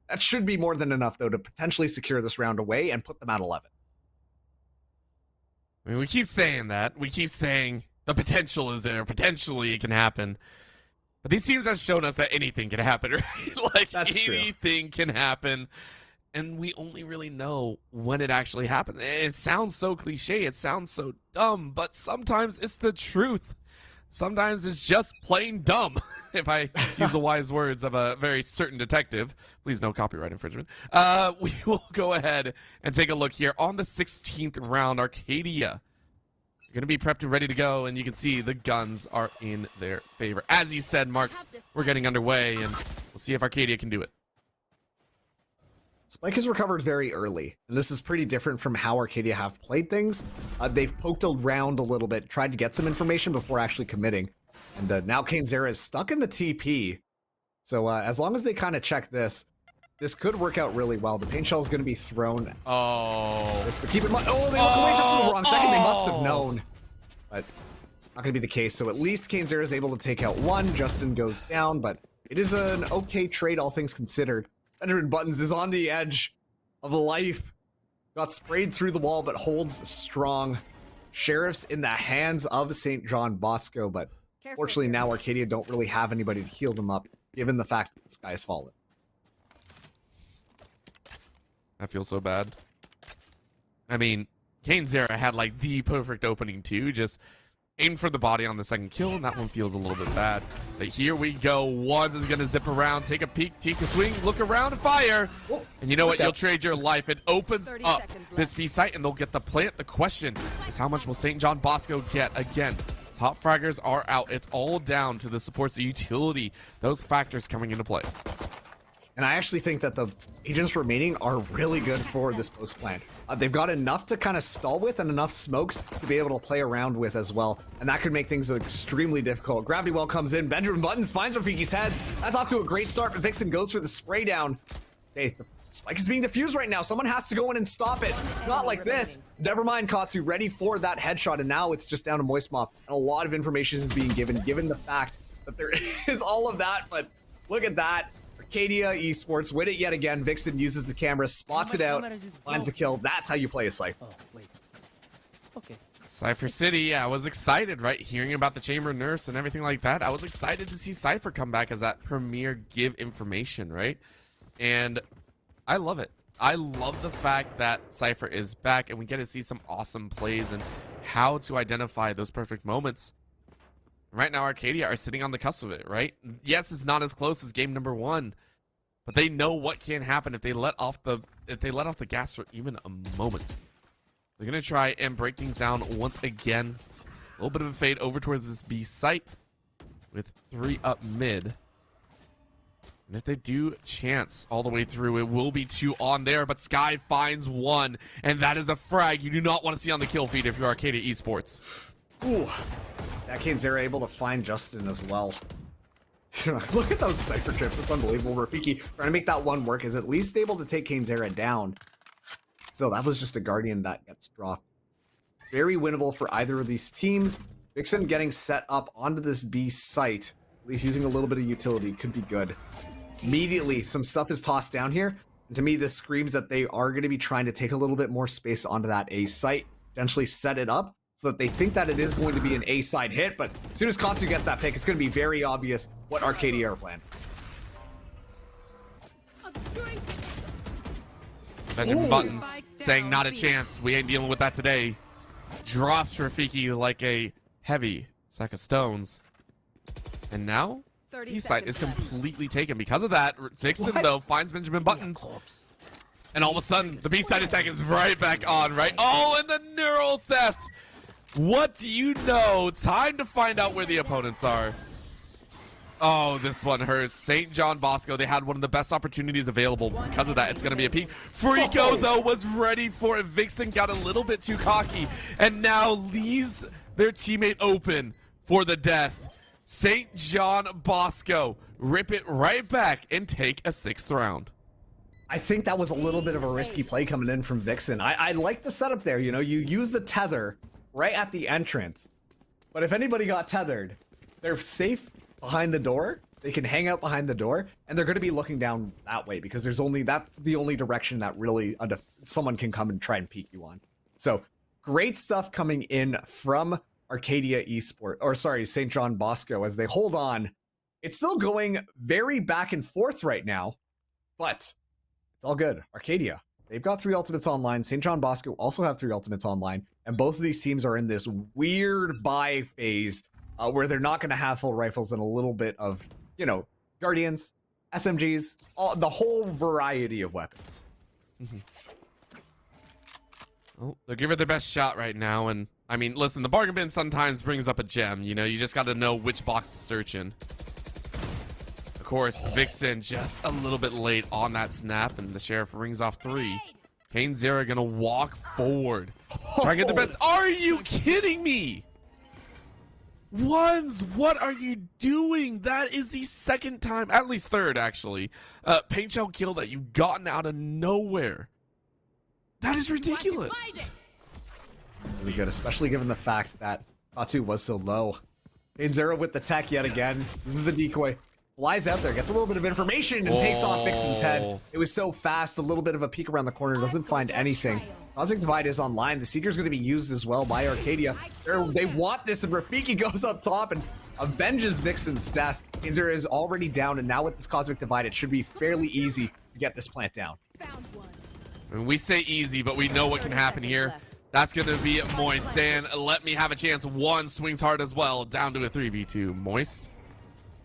That should be more than enough, though, to potentially secure this round away and put them at 11. I mean, we keep saying that. We keep saying the potential is there. Potentially it can happen. But these teams have shown us that anything can happen, right? Like, that's anything can happen. And we only really know when it actually happens. It sounds so cliche. It sounds so dumb. But sometimes it's the truth. Sometimes it's just plain dumb. If I use the wise words of a very certain detective. Please, no copyright infringement. We will go ahead and take a look here on the 16th round. Arcadia They're going to be prepped and ready to go, and you can see the guns are in their favor. As you said, Marks, we're getting underway, and we'll see if Arcadia can do it. Spike is recovered very early, and this is pretty different from how Arcadia have played things. They've poked around a little bit, tried to get some information before actually committing. And now Kainzera is stuck in the TP. So as long as they kind of check this could work out really well. The paint shell is going to be thrown. Oh. But keep in mind, oh, they look away just in the wrong second. They must have known. But not going to be the case. So at least Kainzera is able to take out one. Justin goes down, but it is an okay trade, all things considered. Benjamin Buttons is on the edge of life. Got sprayed through the wall, but holds strong. Sheriff's in the hands of St.JohnBosco, but fortunately now Arcadia don't really have anybody to heal them up, given the fact that this guy has fallen. I feel so bad. I mean, Kainzera had like the perfect opening too, just aim for the body on the second kill, and that one feels a little bit bad. But here we go. Wands is going to zip around, take a peek, take a swing, look around, and fire. And you know what? You'll trade your life. It opens up this B site, and they'll get the plant. The question is, how much will St.JohnBosco get? Again, top fraggers are out. It's all down to the supports, the utility, those factors coming into play. And I actually think that the agents remaining are really good for this post plant. They've got enough to kind of stall with and enough smokes to be able to play around with as well. And that could make things extremely difficult. Gravity Well comes in. Benjamin Buttons finds Rafiki's heads. That's off to a great start, but Vixen goes for the spray down. Okay, the spike is being defused right now. Someone has to go in and stop it. Not like this. Never mind, Katsu ready for that headshot, and now it's just down to Moist Mop. And a lot of information is being given the fact that there is all of that, but look at that. Arcadia Esports win it yet again. Vixen uses the camera, spots it out, finds the kill. That's how you play a Cypher. Oh, wait. Okay. Cypher City, I was excited, right? Hearing about the Chamber Nurse and everything like that. I was excited to see Cypher come back as that premier give information, right? And I love it. I love the fact that Cypher is back and we get to see some awesome plays and how to identify those perfect moments. Right now, Arcadia are sitting on the cusp of it, right? Yes, it's not as close as game number one, but they know what can happen if they let off the gas for even a moment. They're gonna try and break things down once again. A little bit of a fade over towards this B site with 3 up mid. And if they do chance all the way through, it will be 2 on there, but Sky finds 1, and that is a frag you do not want to see on the kill feed if you're Arcadia Esports. Ooh. That Kainzera able to find Justin as well. Look at those Cypher trips. It's unbelievable. Rafiki trying to make that one work is at least able to take Kainzera down. Still, that was just a Guardian that gets dropped. Very winnable for either of these teams. Vixen getting set up onto this B site, at least using a little bit of utility, could be good. Immediately, some stuff is tossed down here. And to me, this screams that they are going to be trying to take a little bit more space onto that A site, potentially set it up, so that they think that it is going to be an A-side hit, but as soon as Katsu gets that pick, it's going to be very obvious what Arcadia are planning. Benjamin Buttons saying not a chance. We ain't dealing with that today. Drops Rafiki like a heavy sack of stones. And now, B-site is completely taken. Because of that, Vixen, though, finds Benjamin Buttons. And all of a sudden, the B-side attack is right back on, right? Oh, and the neural theft! What do you know? Time to find out where the opponents are. Oh, this one hurts. St.JohnBosco, they had one of the best opportunities available. Because of that, it's going to be a peek. Freako, though, was ready for it. Vixen got a little bit too cocky and now leaves their teammate open for the death. St.JohnBosco rip it right back and take a 6th round. I think that was a little bit of a risky play coming in from Vixen. I like the setup there. You know, you use the tether right at the entrance. But if anybody got tethered, they're safe behind the door. They can hang out behind the door, and they're going to be looking down that way because that's the only direction that really someone can come and try and peek you on. So great stuff coming in from Arcadia Esports, or sorry, St.JohnBosco as they hold on. It's still going very back and forth right now, but it's all good. Arcadia, they've got 3 ultimates online. St.JohnBosco also have 3 ultimates online. And both of these teams are in this weird buy phase where they're not going to have full rifles and a little bit of, you know, Guardians, SMGs, the whole variety of weapons. Oh, they'll give it their best shot right now. And I mean, listen, the bargain bin sometimes brings up a gem. You know, you just got to know which box to search in. Of course, Vixen just a little bit late on that snap, and the Sheriff rings off 3. Kane Zera gonna walk forward. Try and get the best. Are you kidding me? Ones, what are you doing? That is the second time, at least third actually, paint shell kill that you've gotten out of nowhere. That is ridiculous. Really good, especially given the fact that Katsu was so low. Kane Zera with the tech yet again. This is the decoy. Flies out there, gets a little bit of information, and takes off Vixen's head. It was so fast, a little bit of a peek around the corner, doesn't find anything. Cosmic Divide is online. The Seeker's going to be used as well by Arcadia. They want this, and Rafiki goes up top and avenges Vixen's death. Kane Zera is already down, and now with this Cosmic Divide, it should be fairly easy to get this plant down. And we say easy, but we know what can happen here. That's going to be Moist saying, let me have a chance. One swings hard as well, down to a 3v2. Moist,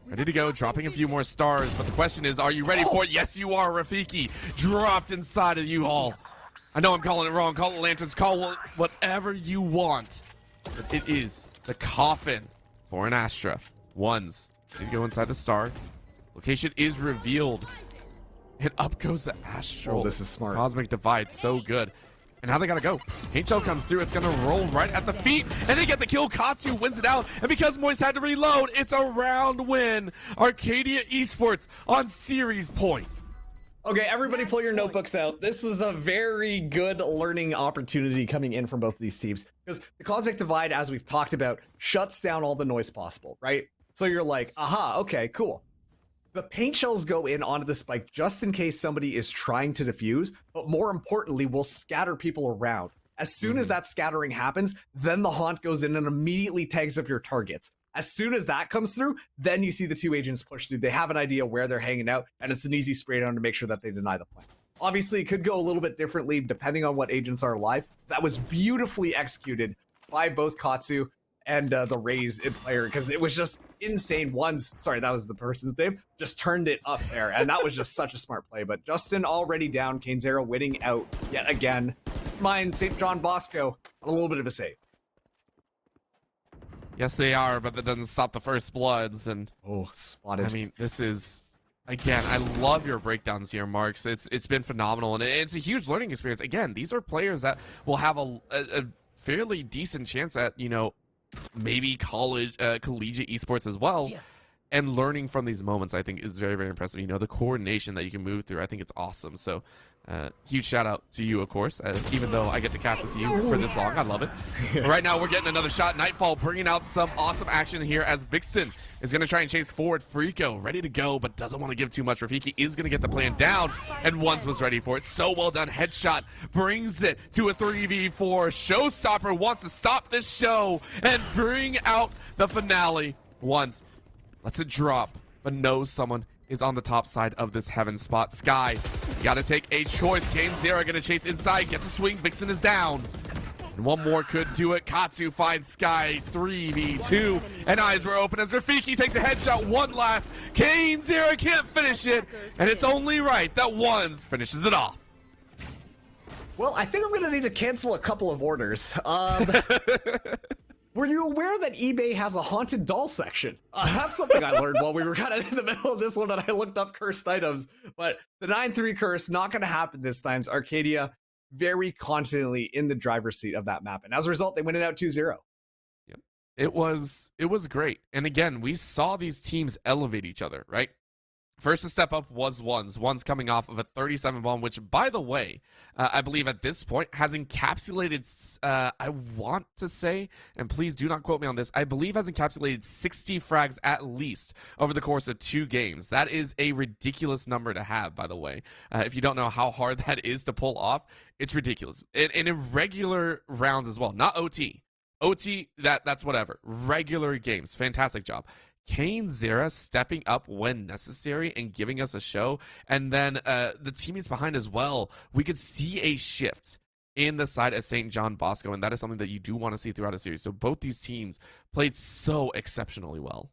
ready to go, dropping a few more stars. But the question is, are you ready for it? Yes, you are, Rafiki. Dropped inside of you all. I know I'm calling it wrong. Call it lanterns. Call it whatever you want. But it is the coffin for an Astra. Ones. Need to go inside the star. Location is revealed. And up goes the Astral. Oh, this is smart. Cosmic Divide, so good. And now they gotta go. HSEL comes through. It's gonna roll right at the feet. And they get the kill. Katsu wins it out. And because Moist had to reload, it's a round win. Arcadia Esports on series point. Okay, everybody pull your notebooks out. This is a very good learning opportunity coming in from both of these teams. Because the Cosmic Divide, as we've talked about, shuts down all the noise possible, right? So you're like, aha, okay, cool. The paint shells go in onto the spike just in case somebody is trying to defuse, but more importantly, will scatter people around. As soon as that scattering happens, then the haunt goes in and immediately tags up your targets. As soon as that comes through, then you see the two agents push through. They have an idea where they're hanging out, and it's an easy spray down to make sure that they deny the plant. Obviously, it could go a little bit differently depending on what agents are alive. That was beautifully executed by both Katsu and the Raze in player, because it was just insane. Sorry, that was the person's name, just turned it up there, and that was just such a smart play. But Justin already down, Kane Zera winning out yet again. Mine, St.JohnBosco, a little bit of a save. Yes, they are, but that doesn't stop the first bloods. And oh, spotted. I mean, this is, again, I love your breakdowns here, Marks. It's been phenomenal, and it's a huge learning experience. Again, these are players that will have a fairly decent chance at, you know, maybe collegiate esports as well. Yeah. And learning from these moments, I think, is very, very impressive. You know, the coordination that you can move through, I think it's awesome. So, huge shout out to you, of course, even though I get to catch with you for this long. I love it. But right now, we're getting another shot. Nightfall bringing out some awesome action here as Vixen is going to try and chase forward. Freako ready to go, but doesn't want to give too much. Rafiki is going to get the plan down, and Ones was ready for it. So well done. Headshot brings it to a 3v4. Showstopper wants to stop this show and bring out the finale. Ones lets it drop, but knows someone is on the top side of this heaven spot. Sky, you gotta take a choice. Kane Zera gonna chase inside, gets a swing. Vixen is down. And one more could do it. Katsu finds Sky, 3v2. And eyes were open as Rafiki takes a headshot. One last. Kane Zera can't finish it. And it's only right that Ones finishes it off. Well, I think I'm gonna need to cancel a couple of orders. Were you aware that eBay has a haunted doll section? That's something I learned while we were kind of in the middle of this one, and I looked up cursed items. But the 9-3 curse, not going to happen this time. Arcadia very confidently in the driver's seat of that map. And as a result, they win it out 2-0. Yep. It was great. And again, we saw these teams elevate each other, right? First to step up was Ones. Ones coming off of a 37 bomb, which, by the way, I believe at this point has encapsulated, I want to say, and please do not quote me on this, I believe has encapsulated 60 frags at least over the course of 2 games. That is a ridiculous number to have, by the way. If you don't know how hard that is to pull off, it's ridiculous. And in regular rounds as well, not OT. OT, that's whatever. Regular games, fantastic job. Kane Zera stepping up when necessary and giving us a show. And then the teammates behind as well, we could see a shift in the side of St.JohnBosco, and that is something that you do want to see throughout a series. So both these teams played so exceptionally well.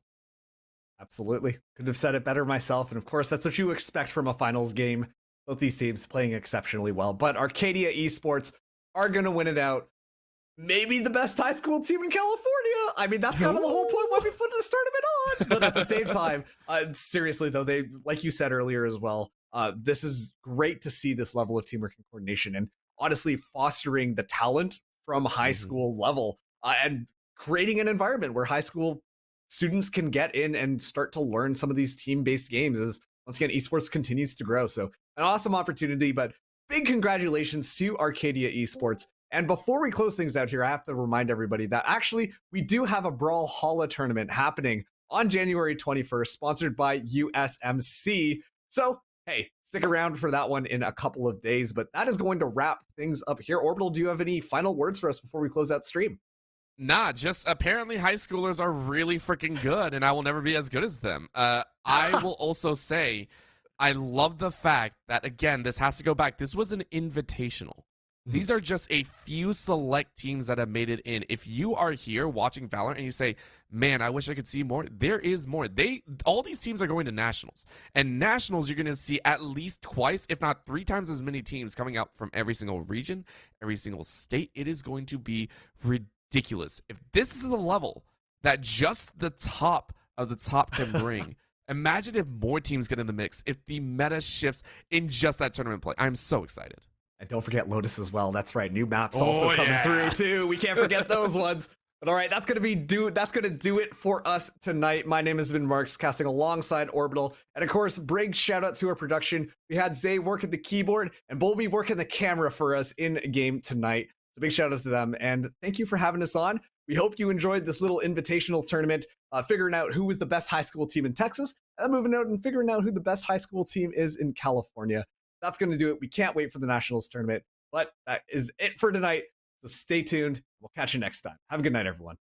Absolutely. Couldn't have said it better myself. And of course, that's what you expect from a finals game. Both these teams playing exceptionally well. But Arcadia Esports are going to win it out maybe the best high school team in California. I mean, that's kind of the whole point why we put this tournament on. But at the same time, seriously though, they, like you said earlier as well, this is great to see this level of teamwork and coordination, and honestly fostering the talent from high school level, and creating an environment where high school students can get in and start to learn some of these team-based games as, once again, esports continues to grow. So an awesome opportunity, but big congratulations to Arcadia Esports. And before we close things out here, I have to remind everybody that actually we do have a Brawlhalla tournament happening on January 21st, sponsored by USMC. So, hey, stick around for that one in a couple of days, but that is going to wrap things up here. Orbital, do you have any final words for us before we close out the stream? Nah, just apparently high schoolers are really freaking good, and I will never be as good as them. I will also say, I love the fact that, again, this has to go back. This was an invitational. These are just a few select teams that have made it in. If you are here watching Valorant and you say, man, I wish I could see more, there is more. All these teams are going to nationals. And nationals, you're going to see at least twice, if not 3 times as many teams coming out from every single region, every single state. It is going to be ridiculous. If this is the level that just the top of the top can bring, imagine if more teams get in the mix, if the meta shifts in just that tournament play. I'm so excited. And don't forget Lotus as well. That's right. New maps also coming through too. We can't forget those ones. But all right, that's gonna do it for us tonight. My name has been Marks, casting alongside Orbital, and of course, big shout out to our production. We had Zay working the keyboard and Bolby working the camera for us in game tonight. So big shout out to them, and thank you for having us on. We hope you enjoyed this little invitational tournament, figuring out who was the best high school team in Texas, and then moving out and figuring out who the best high school team is in California. That's going to do it. We can't wait for the Nationals tournament, but that is it for tonight. So stay tuned. We'll catch you next time. Have a good night, everyone.